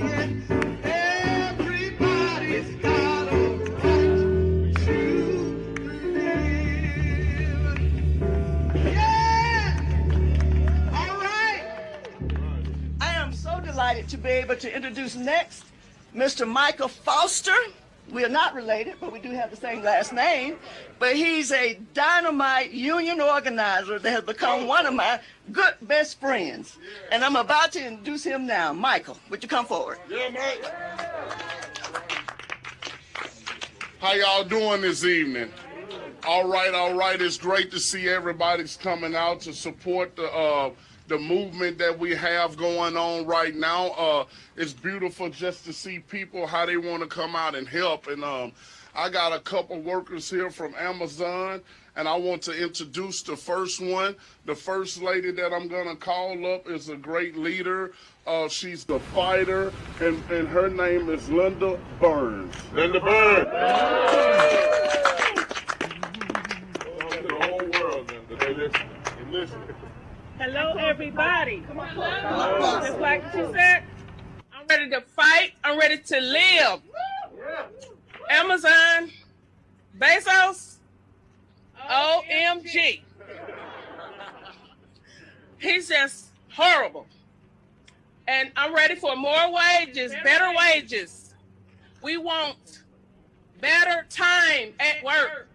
singing. Everybody's got a right to live. Yeah! All right. I am so delighted to be able to introduce next Mr. Michael Foster. We are not related, but we do have the same last name. But he's a dynamite union organizer that has become one of my good best friends. And I'm about to introduce him now. Michael, would you come forward? Yeah, Mike. How y'all doing this evening? All right. It's great to see everybody's coming out to support the movement that we have going on right now. It's beautiful just to see people, how they want to come out and help. And I got a couple workers here from Amazon, and I want to introduce the first one. The first lady that I'm going to call up is a great leader. She's the fighter, and her name is Linda Burns. Linda Burns! To the whole world, Linda. They listen. Hello, everybody. Just like she said, I'm ready to fight. I'm ready to live. Amazon, Bezos, OMG. He's just horrible. And I'm ready for more wages, better wages. We want better time at work.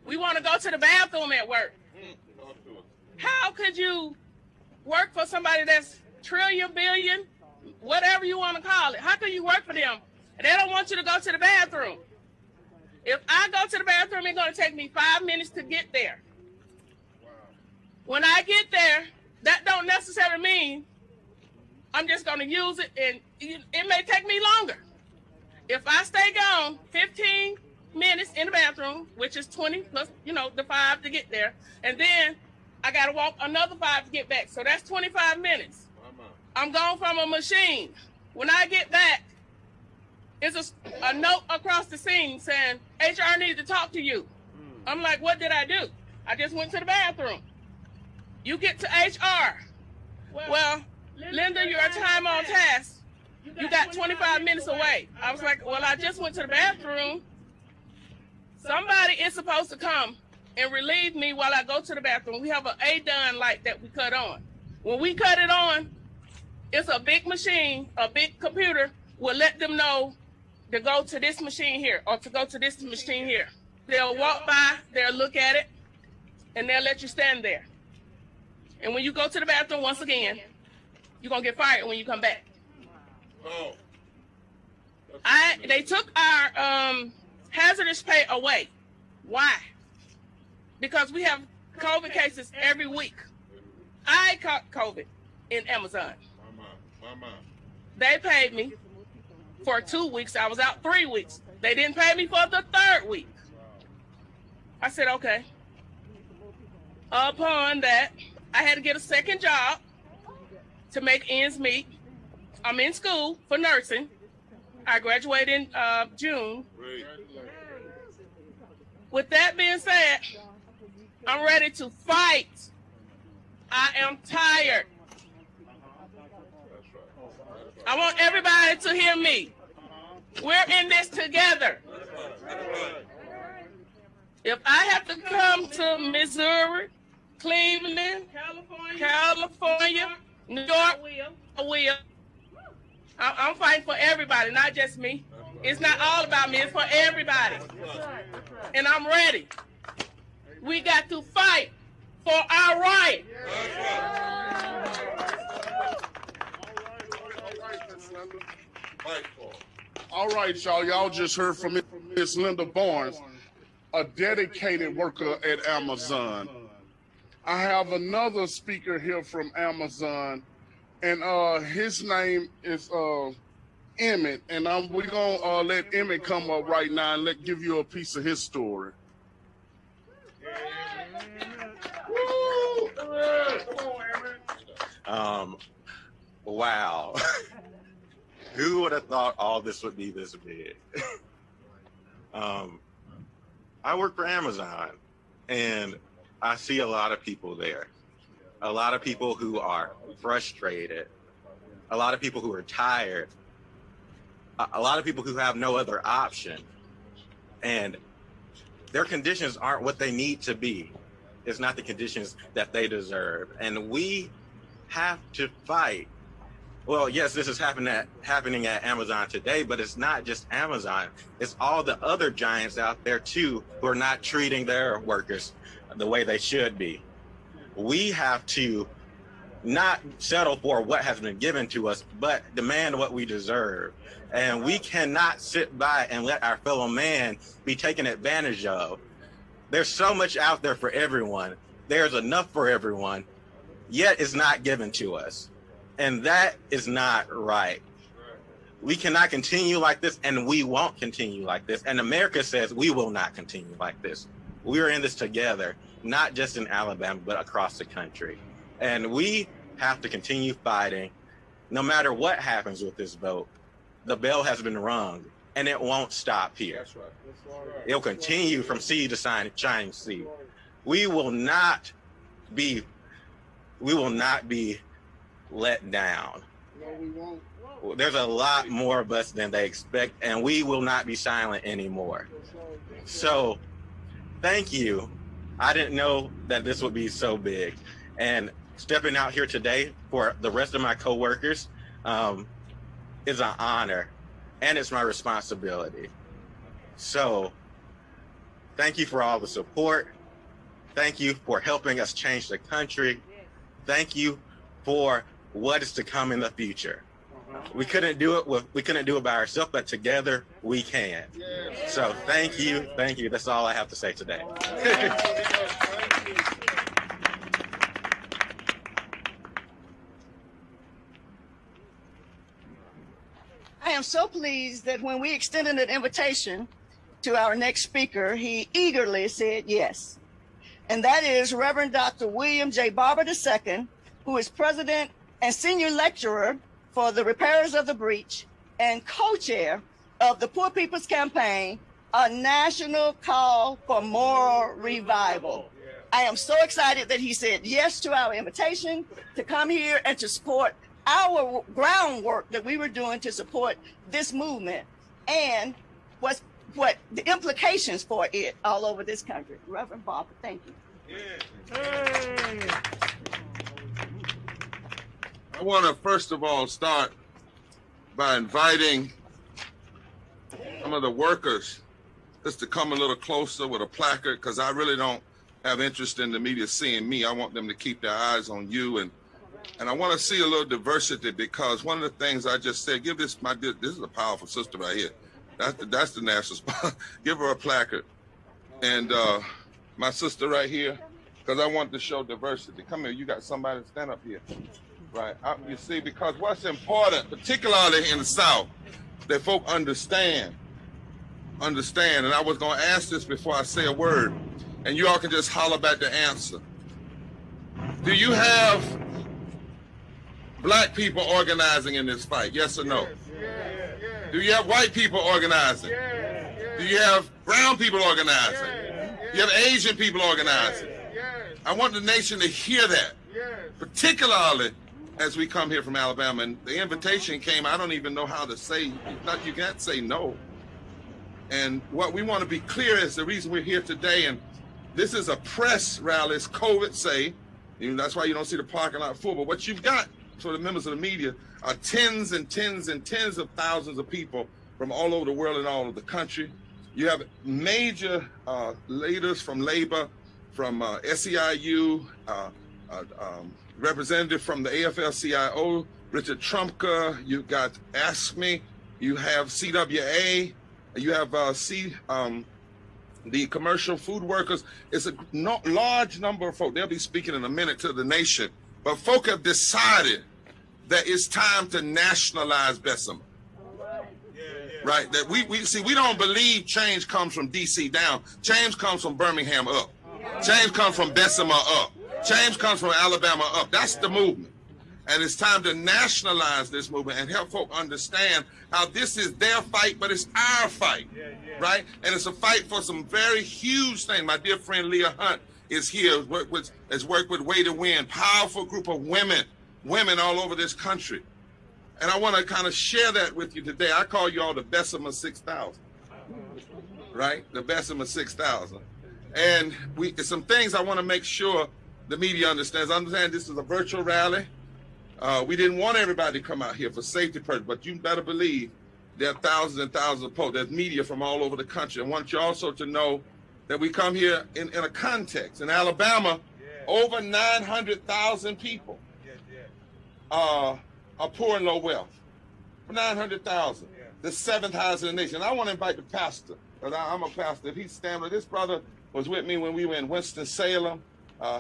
We want to go to the bathroom at work. How could you work for somebody that's trillion, billion, whatever you want to call it? How can you work for them and they don't want you to go to the bathroom? If I go to the bathroom, it's going to take me 5 minutes to get there. When I get there, that don't necessarily mean I'm just going to use it, and it may take me longer. If I stay gone 15 minutes in the bathroom, which is 20 plus, the 5 to get there, and then I got to walk another 5 to get back. So that's 25 minutes. I'm gone from a machine. When I get back, it's a note across the scene saying, HR needs to talk to you. I'm like, what did I do? I just went to the bathroom. You get to HR. Well, Linda, your time on task, you got 25 minutes away. I was like, well, I just went to the bathroom. Somebody is supposed to come and relieve me while I go to the bathroom. We have an A-Done light that we cut on. When we cut it on, it's a big machine, a big computer will let them know to go to this machine here or to go to this machine here. They'll walk by, they'll look at it, and they'll let you stand there. And when you go to the bathroom once again, you're going to get fired when you come back. Oh. They took our hazardous pay away. Why? Because we have COVID cases every week. I caught COVID in Amazon. They paid me for 2 weeks. I was out 3 weeks. They didn't pay me for the 3rd week. I said, okay. Upon that, I had to get a second job to make ends meet. I'm in school for nursing. I graduated in June. With that being said, I'm ready to fight. I am tired. I want everybody to hear me. We're in this together. If I have to come to Missouri, Cleveland, California, New York, I will. I'm fighting for everybody, not just me. It's not all about me, it's for everybody. And I'm ready. We got to fight for our right. All right, y'all. Y'all just heard from Miss Linda Barnes, a dedicated worker at Amazon. I have another speaker here from Amazon, and his name is Emmett, and we're gonna let Emmett come up right now and give you a piece of his story. Wow. Who would have thought all this would be this big? I work for Amazon, and I see a lot of people there. A lot of people who are frustrated. A lot of people who are tired. a lot of people who have no other option, and their conditions aren't what they need to be. It's not the conditions that they deserve. And we have to fight. Well, yes, this is happening at Amazon today, but it's not just Amazon. It's all the other giants out there too who are not treating their workers the way they should be. We have to not settle for what has been given to us, but demand what we deserve. And we cannot sit by and let our fellow man be taken advantage of. There's so much out there for everyone. There's enough for everyone, yet it's not given to us. And that is not right. We cannot continue like this, and we won't continue like this. And America says we will not continue like this. We are in this together, not just in Alabama, but across the country. And we have to continue fighting. No matter what happens with this vote, the bell has been rung, and it won't stop here. That's right. It'll continue from sea to shining sea. We will not be let down. No, we won't. There's a lot more of us than they expect, and we will not be silent anymore. So thank you. I didn't know that this would be so big. And stepping out here today for the rest of my coworkers is an honor, and it's my responsibility. So thank you for all the support. Thank you for helping us change the country. Thank you for what is to come in the future. We couldn't do it by ourselves, but together we can. So thank you. That's all I have to say today. I am so pleased that when we extended an invitation to our next speaker, he eagerly said yes. And that is Reverend Dr. William J. Barber II, who is president and senior lecturer for the Repairers of the Breach and co-chair of the Poor People's Campaign, a national call for moral revival. I am so excited that he said yes to our invitation to come here and to support our groundwork that we were doing to support this movement and what the implications for it all over this country. Reverend Barber, thank you. I want to first of all start by inviting some of the workers just to come a little closer with a placard, because I really don't have interest in the media seeing me. I want them to keep their eyes on you, and I want to see a little diversity, because one of the things I just said, this is a powerful sister right here. That's the national spot. Give her a placard. And my sister right here, because I want to show diversity. Come here, you got somebody to stand up here. Right, you see, because what's important, particularly in the South, that folk understand, and I was going to ask this before I say a word, and you all can just holler back the answer. Do you have black people organizing in this fight, yes or no? Do you have white people organizing? Do you have brown people organizing? Do you have Asian people organizing? I want the nation to hear that, particularly as we come here from Alabama. And the invitation came, I don't even know how to say, you can't say no. And what we want to be clear is the reason we're here today, and this is a press rally, it's COVID safe. That's why you don't see the parking lot full. But what you've got, for the members of the media, are tens and tens and tens of thousands of people from all over the world and all over the country. You have major leaders from labor, from SEIU, representative from the AFL-CIO, Richard Trumpka, you got ASME, you have CWA, you have the commercial food workers. It's a large number of folk. They'll be speaking in a minute to the nation. But folk have decided that it's time to nationalize Bessemer. Right? That we don't believe change comes from DC down. Change comes from Birmingham up. Change comes from Bessemer up. Change comes from Alabama up. That's the movement. And it's time to nationalize this movement and help folk understand how this is their fight, but it's our fight, right? And it's a fight for some very huge things. My dear friend Leah Hunt is here, has worked with Way to Win, powerful group of women all over this country. And I want to kind of share that with you today. I call you all the Bessemer 6,000, right? The Bessemer 6,000. And some things I want to make sure the media understands. Understand this is a virtual rally. We didn't want everybody to come out here for safety purposes, but you better believe there are thousands and thousands of posts. There's media from all over the country. I want you also to know that we come here in a context. In Alabama, over 900,000 people are poor and low wealth. 900,000. The seventh highest in the nation. I want to invite the pastor. I'm a pastor. If he's standing, this brother was with me when we were in Winston-Salem.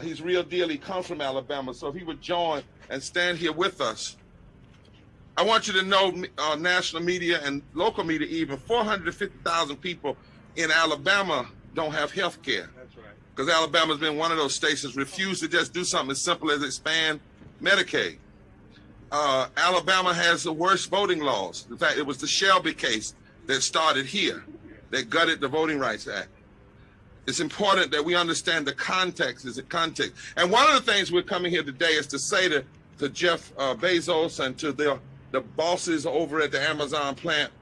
He's real deal. He comes from Alabama. So if he would join and stand here with us. I want you to know, national media and local media even, 450,000 people in Alabama don't have health care. That's right. Because Alabama's been one of those states that's refused to just do something as simple as expand Medicaid. Alabama has the worst voting laws. In fact, it was the Shelby case that started here, that gutted the Voting Rights Act. It's important that we understand the context is a context. And one of the things we're coming here today is to say to Jeff Bezos and to the bosses over at the Amazon plant,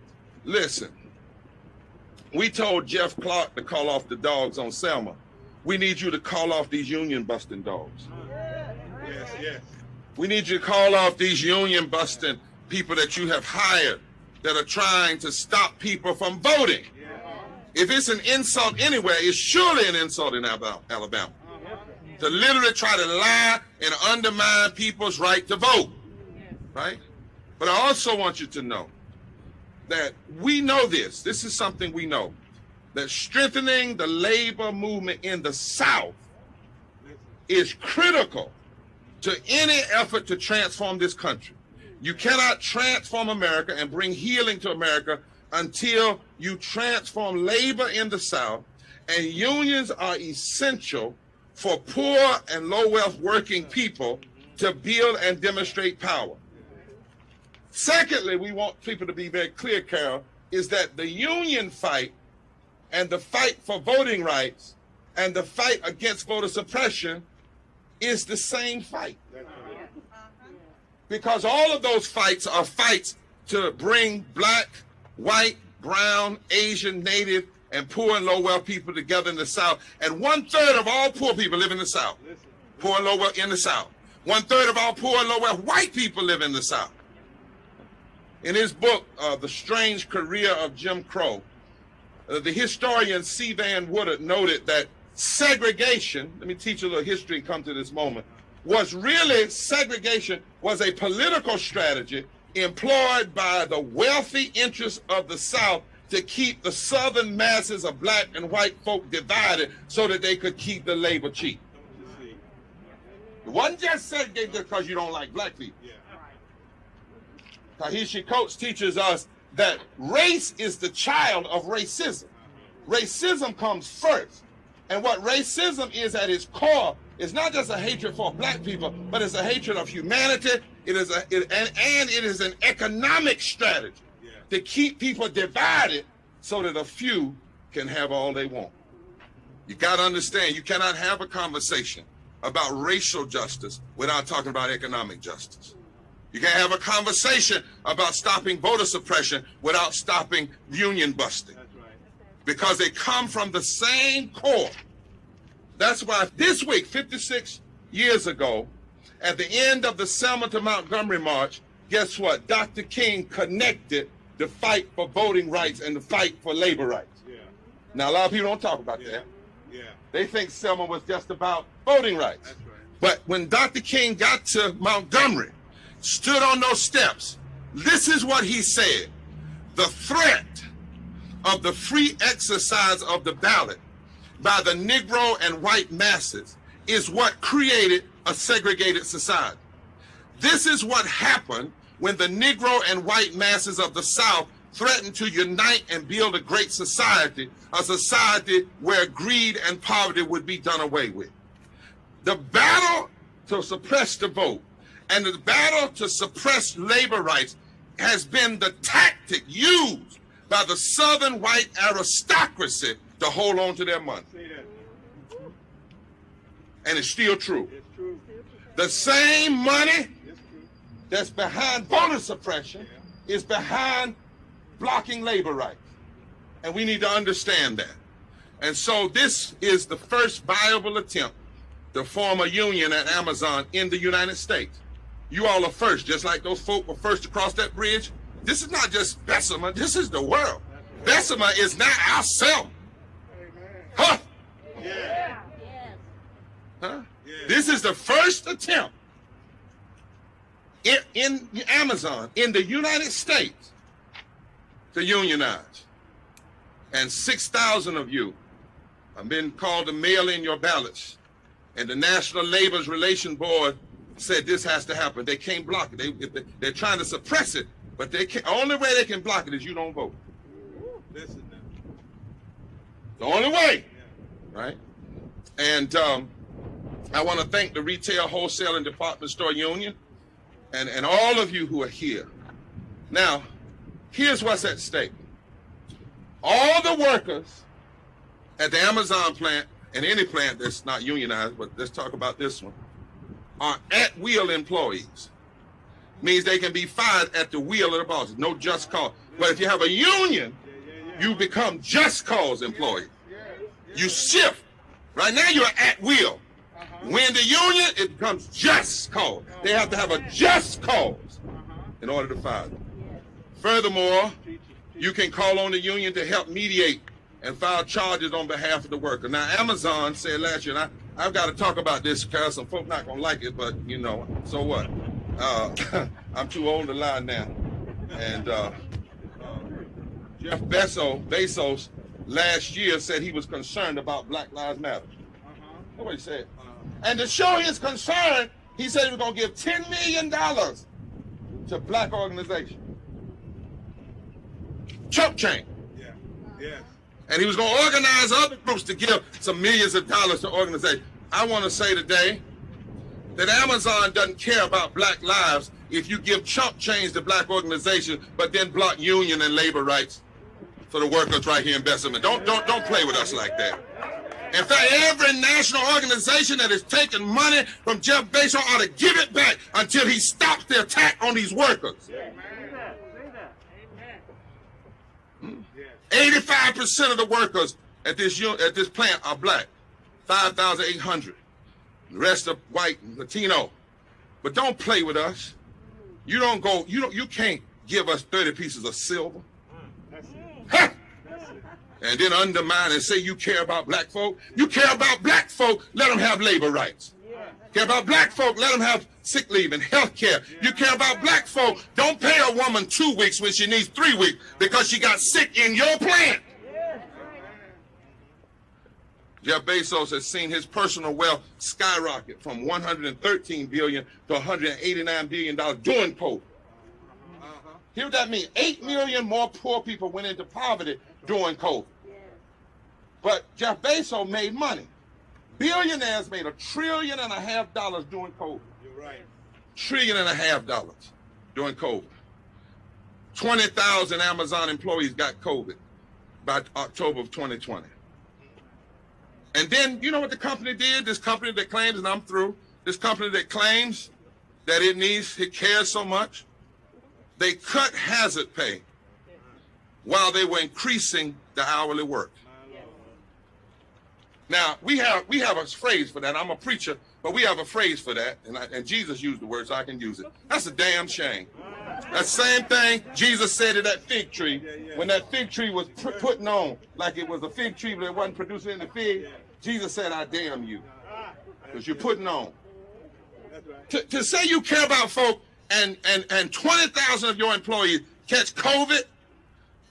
listen, we told Jeff Clark to call off the dogs on Selma. We need you to call off these union-busting dogs. Yes, yes. We need you to call off these union-busting people that you have hired that are trying to stop people from voting. If it's an insult anywhere, it's surely an insult in Alabama. To literally try to lie and undermine people's right to vote, right? But I also want you to know that we know this. This is something we know, that strengthening the labor movement in the South is critical to any effort to transform this country. You cannot transform America and bring healing to America until you transform labor in the South, and unions are essential for poor and low wealth working people to build and demonstrate power. Secondly, we want people to be very clear, Carol, is that the union fight and the fight for voting rights and the fight against voter suppression is the same fight. Because all of those fights are fights to bring black, white, brown, Asian, Native, and poor and low wealth people together in the South. And 1/3 of all poor people live in the South. Poor and low wealth in the South. 1/3 of all poor and low wealth white people live in the South. In his book, The Strange Career of Jim Crow, the historian C. Van Woodard noted that segregation, let me teach you a little history and come to this moment, segregation was a political strategy employed by the wealthy interests of the South to keep the Southern masses of black and white folk divided so that they could keep the labor cheap. It wasn't just segregation because you don't like black people. Tahishi Coates teaches us that race is the child of racism. Racism comes first. And what racism is at its core is not just a hatred for black people, but it's a hatred of humanity. It is an economic strategy to keep people divided so that a few can have all they want. You got to understand, you cannot have a conversation about racial justice without talking about economic justice. You can't have a conversation about stopping voter suppression without stopping union busting. Because they come from the same core. That's why this week, 56 years ago, at the end of the Selma to Montgomery March, guess what? Dr. King connected the fight for voting rights and the fight for labor rights. Now, a lot of people don't talk about that. They think Selma was just about voting rights. But when Dr. King got to Montgomery, stood on those steps, this is what he said: the threat of the free exercise of the ballot by the Negro and white masses is what created a segregated society. This is what happened when the Negro and white masses of the South threatened to unite and build a great society, a society where greed and poverty would be done away with. The battle to suppress the vote and the battle to suppress labor rights has been the tactic used by the Southern white aristocracy to hold on to their money. And it's still true. The same money that's behind voter suppression is behind blocking labor rights. And we need to understand that. And so this is the first viable attempt to form a union at Amazon in the United States. You all are first, just like those folk were first to cross that bridge. This is not just Bessemer, this is the world. Bessemer is now ourselves. Huh? Yeah. Huh? Yeah. This is the first attempt in Amazon, in the United States, to unionize. And 6,000 of you have been called to mail in your ballots. And the National Labor Relations Board said this has to happen. They can't block it. They're trying to suppress it, but they can't. The only way they can block it is you don't vote. The only way, right? And I want to thank the Retail, Wholesale, and Department Store Union and all of you who are here. Now, here's what's at stake. All the workers at the Amazon plant, and any plant that's not unionized, but let's talk about this one, are at-will employees. Means they can be fired at the will of the boss, no just cause. But if you have a union, you become just cause employee. You shift. Right now you're at will. When the union, it becomes just cause. They have to have a just cause in order to fire them. Furthermore, you can call on the union to help mediate and file charges on behalf of the worker. Now, Amazon said last year, and I've got to talk about this because some folk not going to like it, but, you know, so what? I'm too old to lie now. And Jeff Bezos last year said he was concerned about Black Lives Matter. That's what he said. And to show his concern, he said he was going to give $10 million to black organizations. Chump change. Yeah. And he was going to organize other groups to give some millions of dollars to organizations. I want to say today that Amazon doesn't care about black lives if you give chump change to black organizations, but then block union and labor rights for the workers right here in Bessemer. Don't play with us like that. In fact, every national organization that is taking money from Jeff Bezos ought to give it back until he stops the attack on these workers. 85% of the workers at this plant are black, 5,800. The rest are white and Latino. But don't play with us. You can't give us 30 pieces of silver. Ha! And then undermine and say you care about black folk. You care about black folk, let them have labor rights. Care about black folk, let them have sick leave and health care. You care about black folk, don't pay a woman 2 weeks when she needs 3 weeks because she got sick in your plant. Jeff Bezos has seen his personal wealth skyrocket from $113 billion to $189 billion during COVID. Hear what that means? 8 million more poor people went into poverty during COVID. But Jeff Bezos made money. Billionaires made $1.5 trillion during COVID. You're right. $1.5 trillion during COVID. 20,000 Amazon employees got COVID by October of 2020. And then, you know what the company did? This company that claims, and I'm through, this company that claims that it cares so much, they cut hazard pay while they were increasing the hourly work. Now, we have a phrase for that. I'm a preacher, but we have a phrase for that, and Jesus used the word, so I can use it. That's a damn shame. That same thing Jesus said to that fig tree, when that fig tree was putting on, like it was a fig tree, but it wasn't producing any fig, Jesus said, I damn you, because you're putting on. To say you care about folk and 20,000 of your employees catch COVID,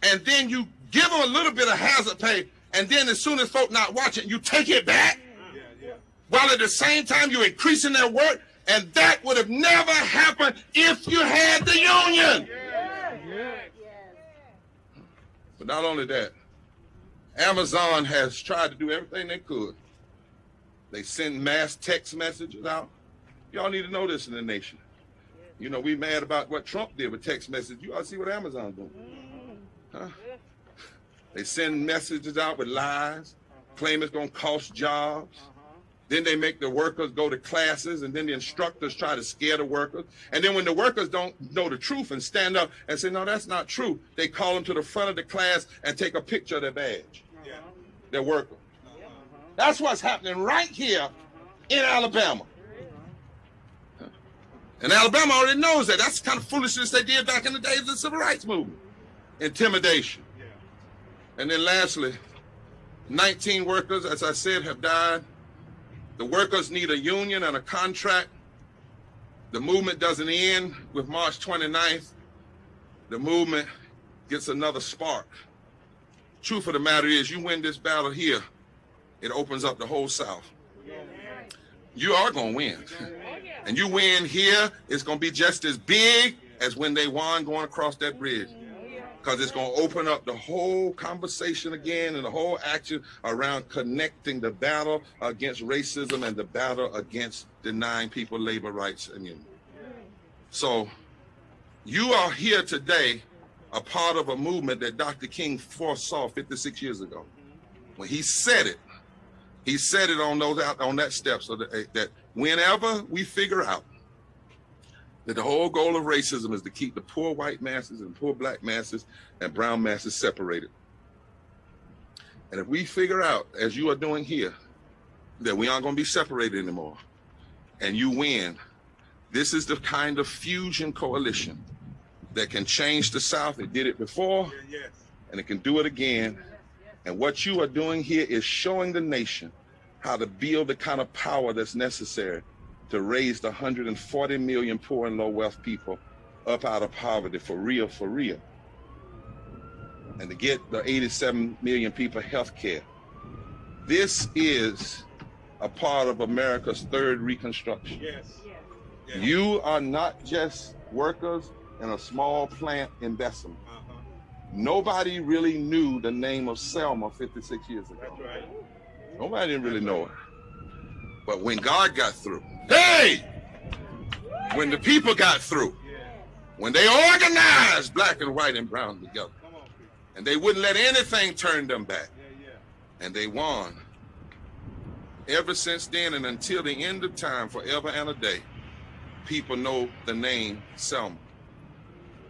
and then you give them a little bit of hazard pay, and then as soon as folk not watching, you take it back, while at the same time you're increasing their work, and that would have never happened if you had the union. But not only that, Amazon has tried to do everything they could. They send mass text messages out. Y'all need to know this in the nation. You know, we mad about what Trump did with text messages. You ought to see what Amazon's doing. Huh? They send messages out with lies, claim it's going to cost jobs. Then they make the workers go to classes, and then the instructors try to scare the workers. And then when the workers don't know the truth and stand up and say, no, that's not true, they call them to the front of the class and take a picture of their badge, their worker. That's what's happening right here in Alabama. And Alabama already knows that. That's the kind of foolishness they did back in the days of the Civil Rights Movement. Intimidation. And then lastly, 19 workers, as I said, have died. The workers need a union and a contract. The movement doesn't end with March 29th. The movement gets another spark. Truth of the matter is, you win this battle here, it opens up the whole South. You are going to win. And you win here, it's going to be just as big as when they won going across that bridge. Because it's going to open up the whole conversation again and the whole action around connecting the battle against racism and the battle against denying people labor rights and unions. So you are here today, a part of a movement that Dr. King foresaw 56 years ago. When he said it on that step, so that whenever we figure out that the whole goal of racism is to keep the poor white masses and poor black masses and brown masses separated. And if we figure out, as you are doing here, that we aren't going to be separated anymore, and you win, this is the kind of fusion coalition that can change the South. It did it before, and it can do it again. And what you are doing here is showing the nation how to build the kind of power that's necessary to raise the 140 million poor and low wealth people up out of poverty for real, and to get the 87 million people health care. This is a part of America's third Reconstruction. You are not just workers in a small plant in Bessemer. Nobody really knew the name of Selma 56 years ago. Nobody didn't really know her. But when God got through, when the people got through, when they organized black and white and brown together, and they wouldn't let anything turn them back, and they won. Ever since then and until the end of time, forever and a day, people know the name Selma.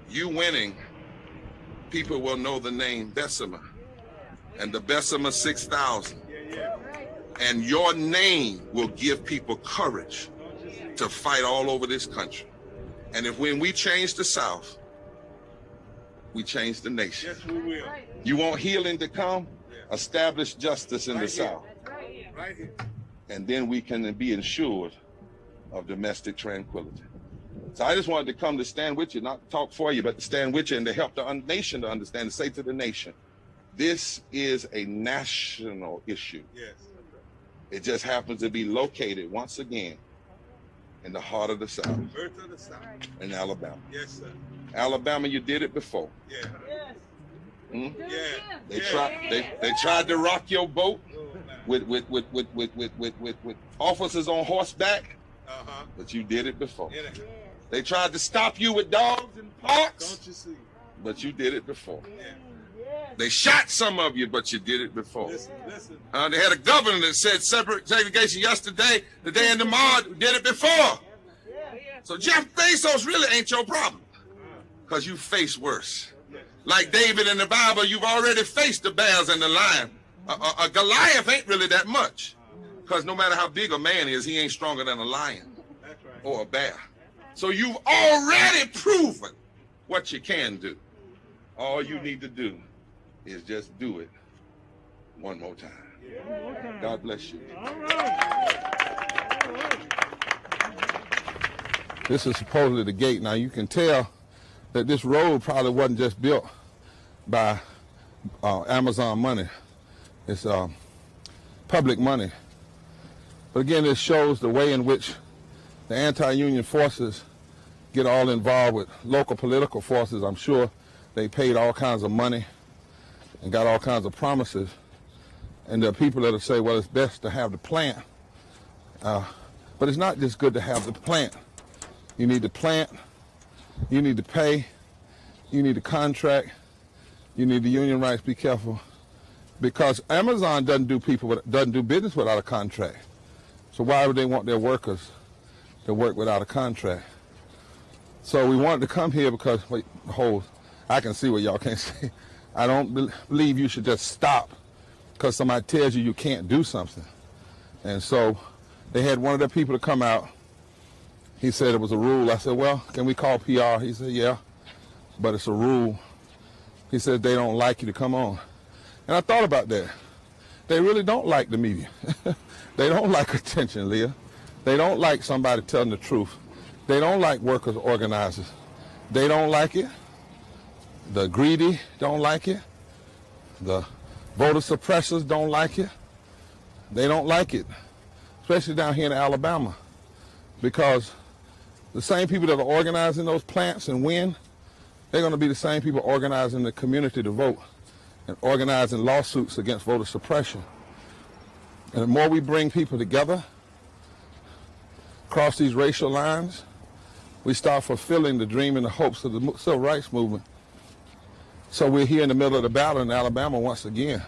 You winning, people will know the name Bessemer and the Bessemer 6,000. And your name will give people courage to fight all over this country. And when we change the South, we change the nation. Yes, we will. You want healing to come? Establish justice in the South. Right here. And then we can be ensured of domestic tranquility. So I just wanted to come to stand with you, not to talk for you, but to stand with you and to help the nation to understand, and say to the nation, this is a national issue. Yes. It just happens to be located once again in the heart of the South. Earth of the South. In Alabama. Yes, sir. Alabama, you did it before. Yeah. Yes. Yeah. They tried to rock your boat with officers on horseback, but you did it before. Yeah. They tried to stop you with dogs in parks, don't you see? But you did it before. Yeah. They shot some of you, but you did it before. Listen. They had a governor that said segregation yesterday, the day in the march, did it before. So Jeff Bezos really ain't your problem, because you face worse. Like David in the Bible, you've already faced the bears and the lion. A Goliath ain't really that much, because no matter how big a man is, he ain't stronger than a lion or a bear. So you've already proven what you can do. All you need to do is just do it one more time. God bless you. This is supposedly the gate. Now you can tell that this road probably wasn't just built by Amazon money. It's public money. But again, this shows the way in which the anti-union forces get all involved with local political forces. I'm sure they paid all kinds of money and got all kinds of promises. And there are people that will say, well, it's best to have the plant. But it's not just good to have the plant. You need the plant, you need to pay, you need a contract, you need the union rights. Be careful, because Amazon doesn't do business without a contract. So why would they want their workers to work without a contract? So we wanted to come here because, wait, I can see what y'all can't see. I don't believe you should just stop because somebody tells you can't do something. And so they had one of their people to come out. He said it was a rule. I said, well, can we call PR? He said, yeah, but it's a rule. He said they don't like you to come on. And I thought about that. They really don't like the media. They don't like attention, Leah. They don't like somebody telling the truth. They don't like workers organizers. They don't like it. The greedy don't like it. The voter suppressors don't like it. They don't like it, especially down here in Alabama, because the same people that are organizing those plants and win, they're going to be the same people organizing the community to vote and organizing lawsuits against voter suppression. And the more we bring people together, cross these racial lines, we start fulfilling the dream and the hopes of the civil rights movement. So we're here in the middle of the battle in Alabama once again.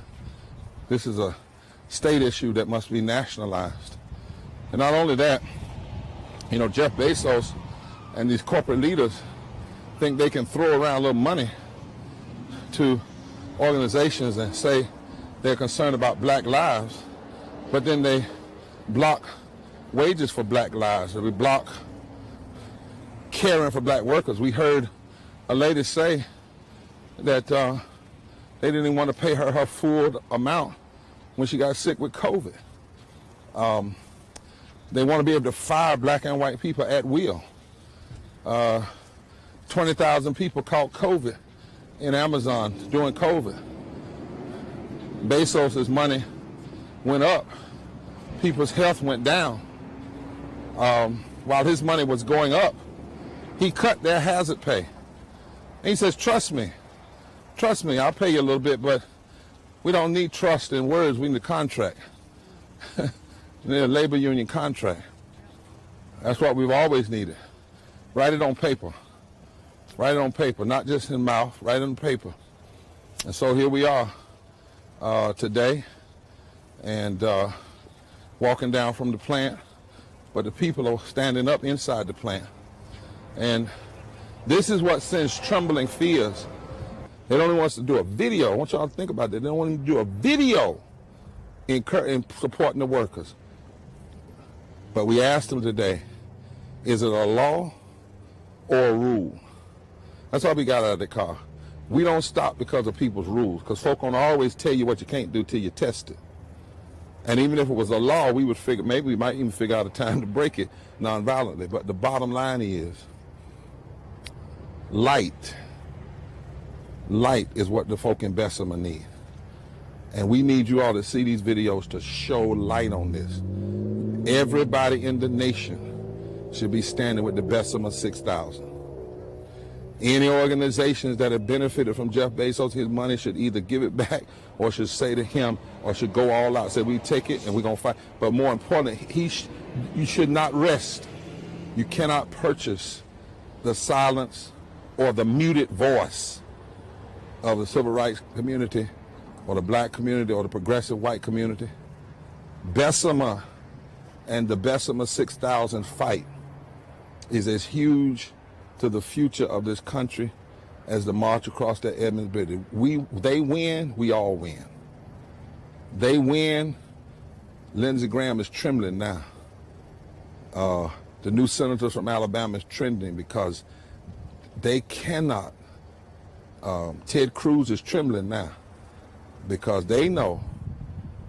This is a state issue that must be nationalized. And not only that, you know, Jeff Bezos and these corporate leaders think they can throw around a little money to organizations and say they're concerned about black lives, but then they block wages for black lives, or we block caring for black workers. We heard a lady say that they didn't even want to pay her full amount when she got sick with COVID. They want to be able to fire black and white people at will. 20,000 people caught COVID in Amazon during COVID. Bezos' money went up. People's health went down. While his money was going up, he cut their hazard pay. And he says, trust me, I'll pay you a little bit, but we don't need trust in words, we need a contract. We need a labor union contract. That's what we've always needed. Write it on paper. Write it on paper, not just in mouth, write it on paper. And so here we are today, and walking down from the plant, but the people are standing up inside the plant. And this is what sends trembling fears. They don't even want us to do a video. I want y'all to think about that. They don't want to do a video in supporting the workers. But we asked them today, is it a law or a rule? That's all we got out of the car. We don't stop because of people's rules, because folk gonna always tell you what you can't do till you test it. And even if it was a law, we would figure, maybe we might even figure out a time to break it nonviolently. But the bottom line is, light is what the folk in Bessemer need. And we need you all to see these videos to show light on this. Everybody in the nation should be standing with the Bessemer 6,000. Any organizations that have benefited from Jeff Bezos, his money, should either give it back or should say to him, or should go all out, say we take it and we're going to fight. But more importantly, you should not rest. You cannot purchase the silence or the muted voice of the civil rights community or the black community or the progressive white community. Bessemer and the Bessemer 6,000 fight is as huge to the future of this country as the march across the Edmonds Bridge. They win, we all win. They win. Lindsey Graham is trembling now. The new senators from Alabama is trembling because they cannot. Ted Cruz is trembling now because they know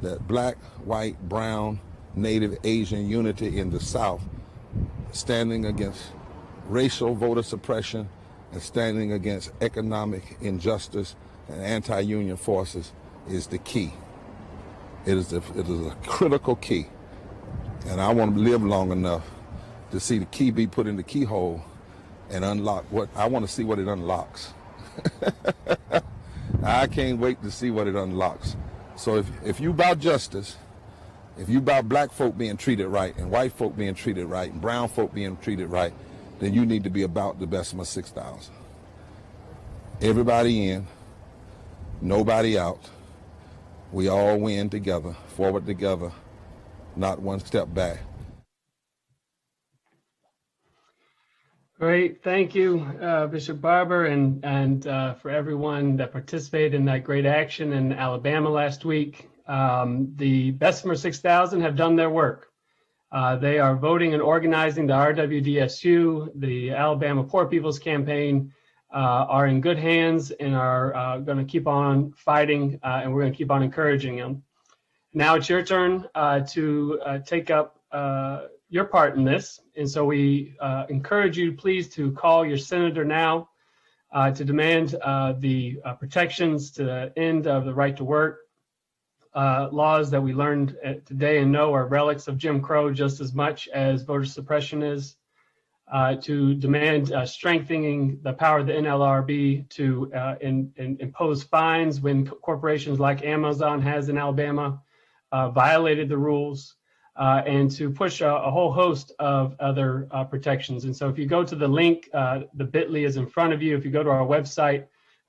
that black, white, brown, Native, Asian unity in the South, standing against racial voter suppression and standing against economic injustice and anti-union forces, is the key. It is a critical key. And I want to live long enough to see the key be put in the keyhole and unlock what I want to see, what it unlocks. I can't wait to see what it unlocks. So if you about justice, if you about black folk being treated right and white folk being treated right and brown folk being treated right, then you need to be about the Bessemer 6,000. Everybody in, nobody out. We all win together, forward together. not one step back. Great, thank you, Bishop Barber, and for everyone that participated in that great action in Alabama last week. The Bessemer 6000 have done their work. They are voting and organizing. The RWDSU, the Alabama Poor People's Campaign, are in good hands and are going to keep on fighting, and we're going to keep on encouraging them. Now it's your turn to take up your part in this. And so we encourage you, please, to call your senator now to demand the protections to the end of the right to work laws that we learned today and know are relics of Jim Crow just as much as voter suppression is, to demand strengthening the power of the NLRB to impose fines when corporations like Amazon has in Alabama violated the rules, and to push a whole host of other protections. And so if you go to the link, the bit.ly is in front of you. If you go to our website,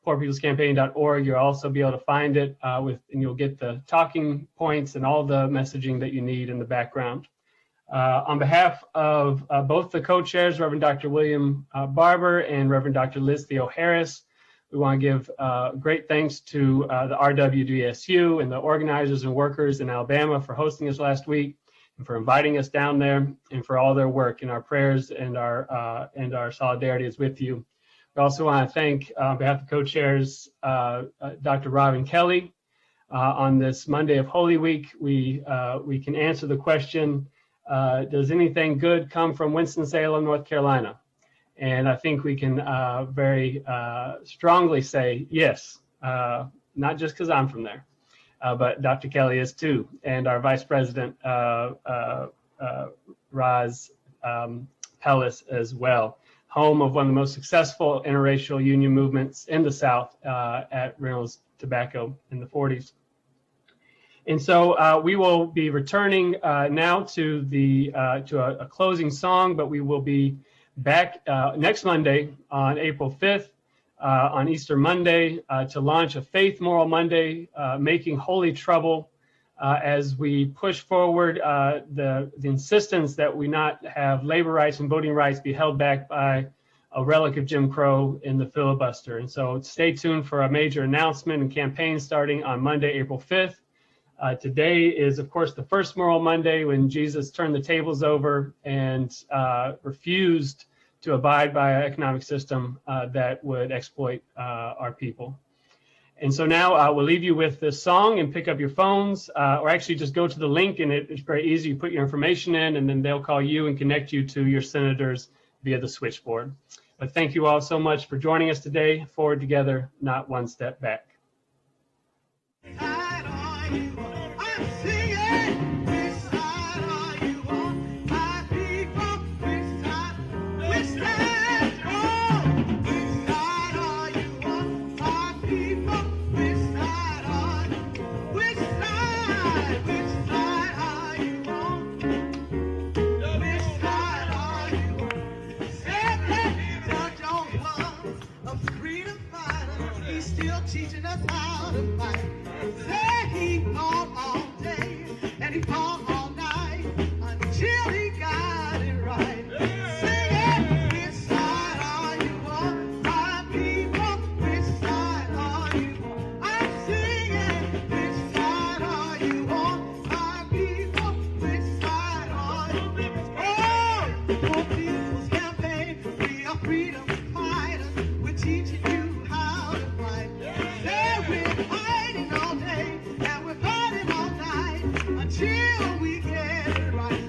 poorpeoplescampaign.org, you'll also be able to find it and you'll get the talking points and all the messaging that you need in the background. On behalf of both the co-chairs, Reverend Dr. William Barber and Reverend Dr. Liz Theo Harris, we want to give great thanks to the RWDSU and the organizers and workers in Alabama for hosting us last week, and for inviting us down there, and for all their work. And our prayers and our solidarity is with you. We also want to thank, on behalf of the co-chairs, Dr. Robin Kelly. On this Monday of Holy Week, we can answer the question, does anything good come from Winston-Salem, North Carolina? And I think we can very strongly say yes, not just because I'm from there. But Dr. Kelly is too, and our Vice President, Roz Pellis as well, home of one of the most successful interracial union movements in the South at Reynolds Tobacco in the 40s. And so we will be returning now to a closing song, but we will be back next Monday on April 5th. On Easter Monday to launch a Faith Moral Monday, Making Holy Trouble, as we push forward the insistence that we not have labor rights and voting rights be held back by a relic of Jim Crow in the filibuster. And so stay tuned for a major announcement and campaign starting on Monday, April 5th. Today is, of course, the first Moral Monday, when Jesus turned the tables over and refused to abide by an economic system that would exploit our people. And so now we'll leave you with this song and pick up your phones, or actually just go to the link, and it's very easy. You put your information in, and then they'll call you and connect you to your senators via the switchboard. But thank you all so much for joining us today. Forward together, not one step back. Teaching us how to fight. Say he fought all day and he fought all night until he got it right. Sing it, which side are you on? My people, which side are you on? I'm singing, which side are you on? My people, which side are you on? Oh, Poor People's Campaign, we are freedom fighters. We're teaching you how to fight. We're fighting all day and we're fighting all night until we get it right.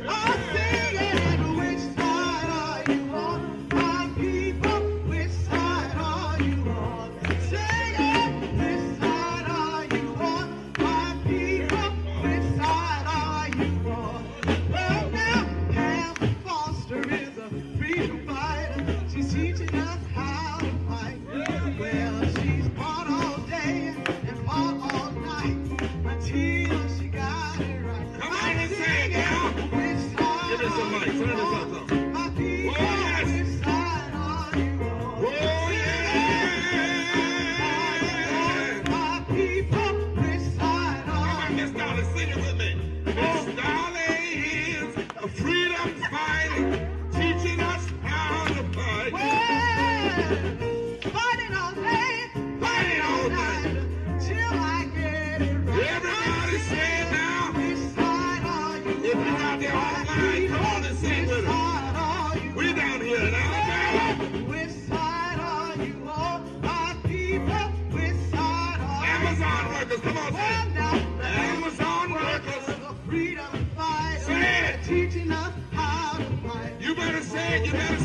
Amazon workers, come on, say it. The Amazon workers, the freedom fighters, teaching us how to fight. You better say it, you better